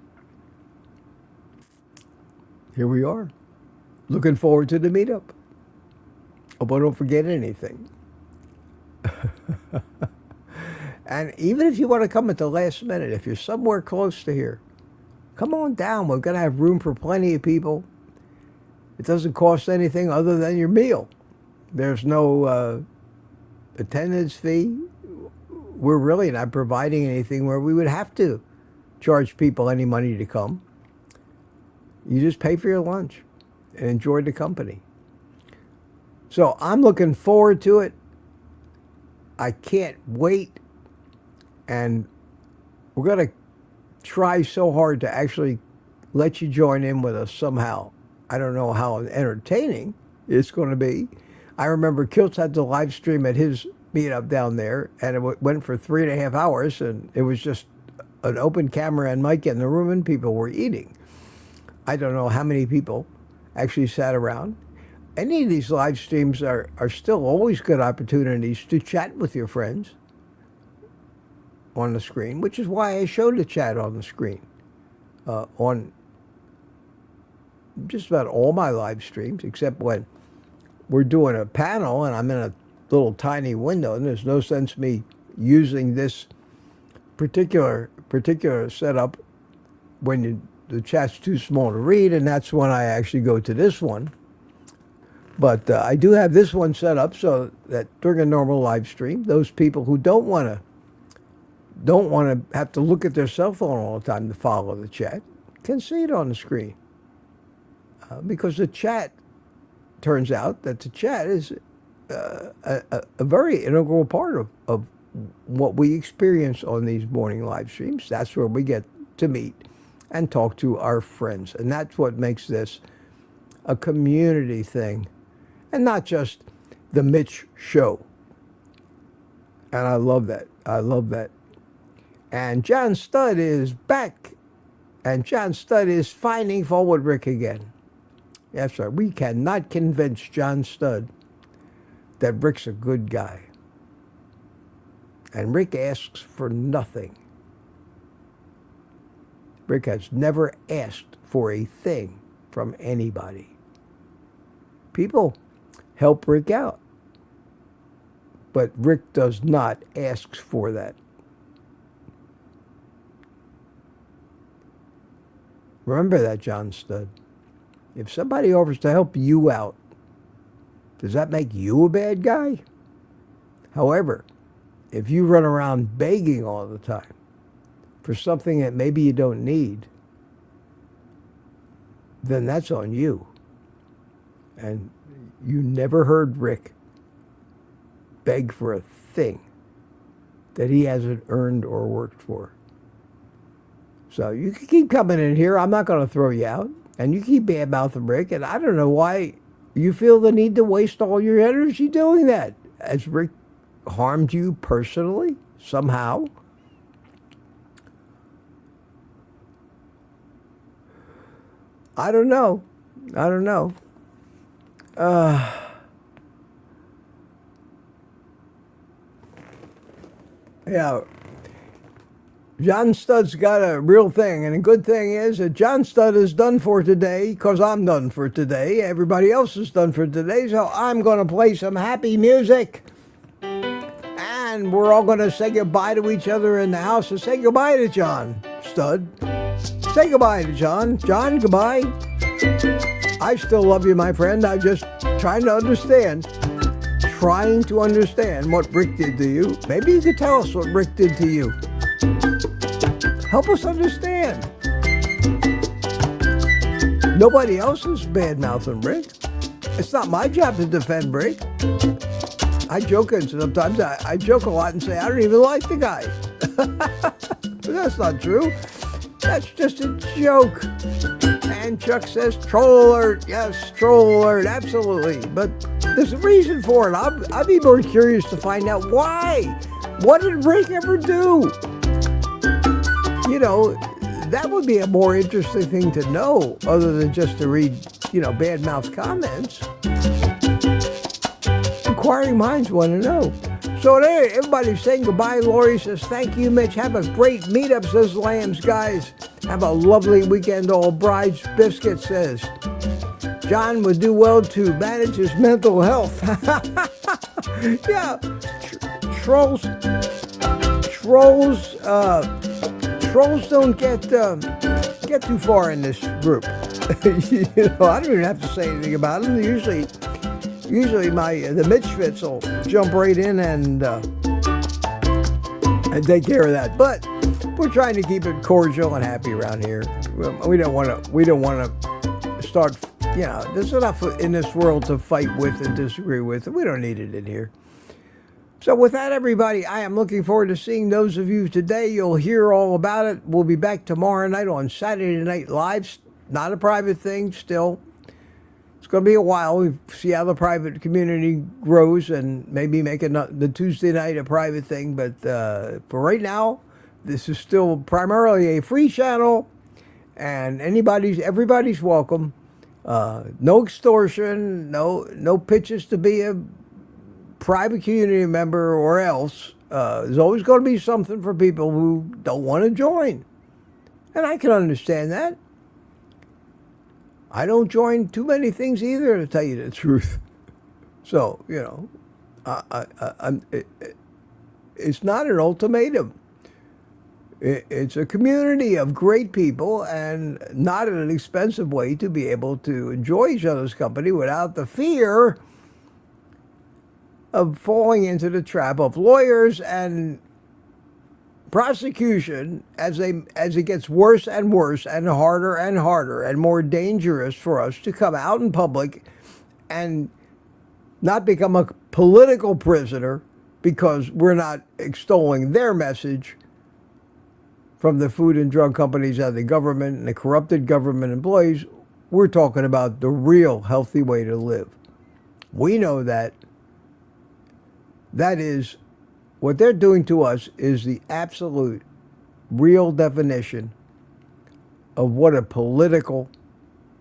here we are. Looking forward to the meetup. Hope I don't forget anything. And even if you want to come at the last minute, if you're somewhere close to here, come on down. We're going to have room for plenty of people. It doesn't cost anything other than your meal. There's no attendance fee. We're really not providing anything where we would have to charge people any money to come. You just pay for your lunch and enjoy the company. So I'm looking forward to it. I can't wait. And we're going to try so hard to actually let you join in with us somehow. I don't know how entertaining it's going to be. I remember Kiltz had the live stream at his meetup down there, and it went for 3.5 hours, and it was just an open camera and mic in the room and people were eating. I don't know how many people actually sat around. Any of these live streams are still always good opportunities to chat with your friends on the screen, which is why I show the chat on the screen on just about all my live streams, except when we're doing a panel and I'm in a little tiny window, and there's no sense me using this particular setup when the chat's too small to read, and that's when I actually go to this one. But I do have this one set up so that during a normal live stream, those people who don't want to have to look at their cell phone all the time to follow the chat can see it on the screen. Because the chat, turns out that the chat is a very integral part of what we experience on these morning live streams. That's where we get to meet and talk to our friends. And that's what makes this a community thing and not just the Mitch Show. And I love that. I love that. And John Studd is back. And John Studd is finding fault with Rick again. That's right. We cannot convince John Studd that Rick's a good guy. And Rick asks for nothing. Rick has never asked for a thing from anybody. People help Rick out. But Rick does not ask for that. Remember that, John Studd. If somebody offers to help you out, does that make you a bad guy? However, if you run around begging all the time for something that maybe you don't need, then that's on you. And you never heard Rick beg for a thing that he hasn't earned or worked for. So you can keep coming in here. I'm not going to throw you out. And you keep bad-mouthing Rick, and I don't know why you feel the need to waste all your energy doing that. Has Rick harmed you personally, somehow? I don't know. I don't know. Yeah. John Studd's got a real thing, and the good thing is that John Studd is done for today because I'm done for today. Everybody else is done for today, so I'm going to play some happy music. And we're all going to say goodbye to each other in the house and say goodbye to John Studd. Say goodbye to John. John, goodbye. I still love you, my friend. I'm just trying to understand what Rick did to you. Maybe you could tell us what Rick did to you. Help us understand. Nobody else is bad-mouthing Rick. It's not my job to defend Rick. I joke, and sometimes I joke a lot and say, I don't even like the guy. But that's not true. That's just a joke. And Chuck says, troll alert. Yes, troll alert, absolutely. But there's a reason for it. I'd be more curious to find out why. What did Rick ever do? You know, that would be a more interesting thing to know other than just to read, bad-mouth comments. Inquiring minds want to know. So there, everybody's saying goodbye. Lori says, thank you, Mitch. Have a great meetup, says Lambs. Guys, have a lovely weekend. All Bride's Biscuit says, John would do well to manage his mental health. Yeah, trolls don't get too far in this group. I don't even have to say anything about them. Usually the Mitchfits will jump right in and take care of that. But we're trying to keep it cordial and happy around here. We don't want to start. There's enough in this world to fight with and disagree with, and we don't need it in here. So with that, everybody, I am looking forward to seeing those of you today. You'll hear all about it. We'll be back tomorrow night on Saturday Night Live. Not a private thing still. It's going to be a while. We see how the private community grows and maybe make the Tuesday night a private thing. But for right now, this is still primarily a free channel, and everybody's welcome. No extortion, no pitches to be a private community member or else. There's always going to be something for people who don't want to join. And I can understand that. I don't join too many things either, to tell you the truth. So, it's not an ultimatum. It's a community of great people, and not in an expensive way, to be able to enjoy each other's company without the fear of falling into the trap of lawyers and prosecution as it gets worse and worse and harder and more dangerous for us to come out in public and not become a political prisoner because we're not extolling their message from the food and drug companies and the government and the corrupted government employees. We're talking about the real healthy way to live. We know that is what they're doing to us is the absolute real definition of what a political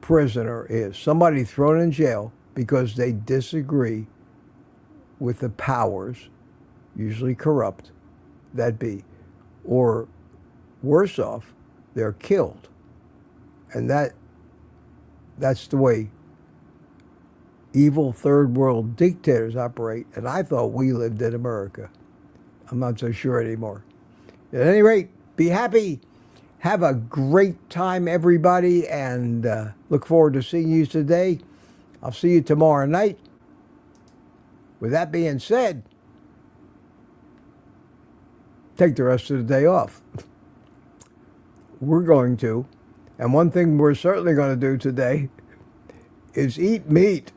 prisoner is. Somebody thrown in jail because they disagree with the powers, usually corrupt, that be. Or worse off, they're killed. And that's the way evil third world dictators operate. And I thought we lived in America. I'm not so sure anymore. At any rate, be happy. Have a great time, everybody, and look forward to seeing you today. I'll see you tomorrow night. With that being said, take the rest of the day off. We're going to, and one thing we're certainly going to do today is eat meat.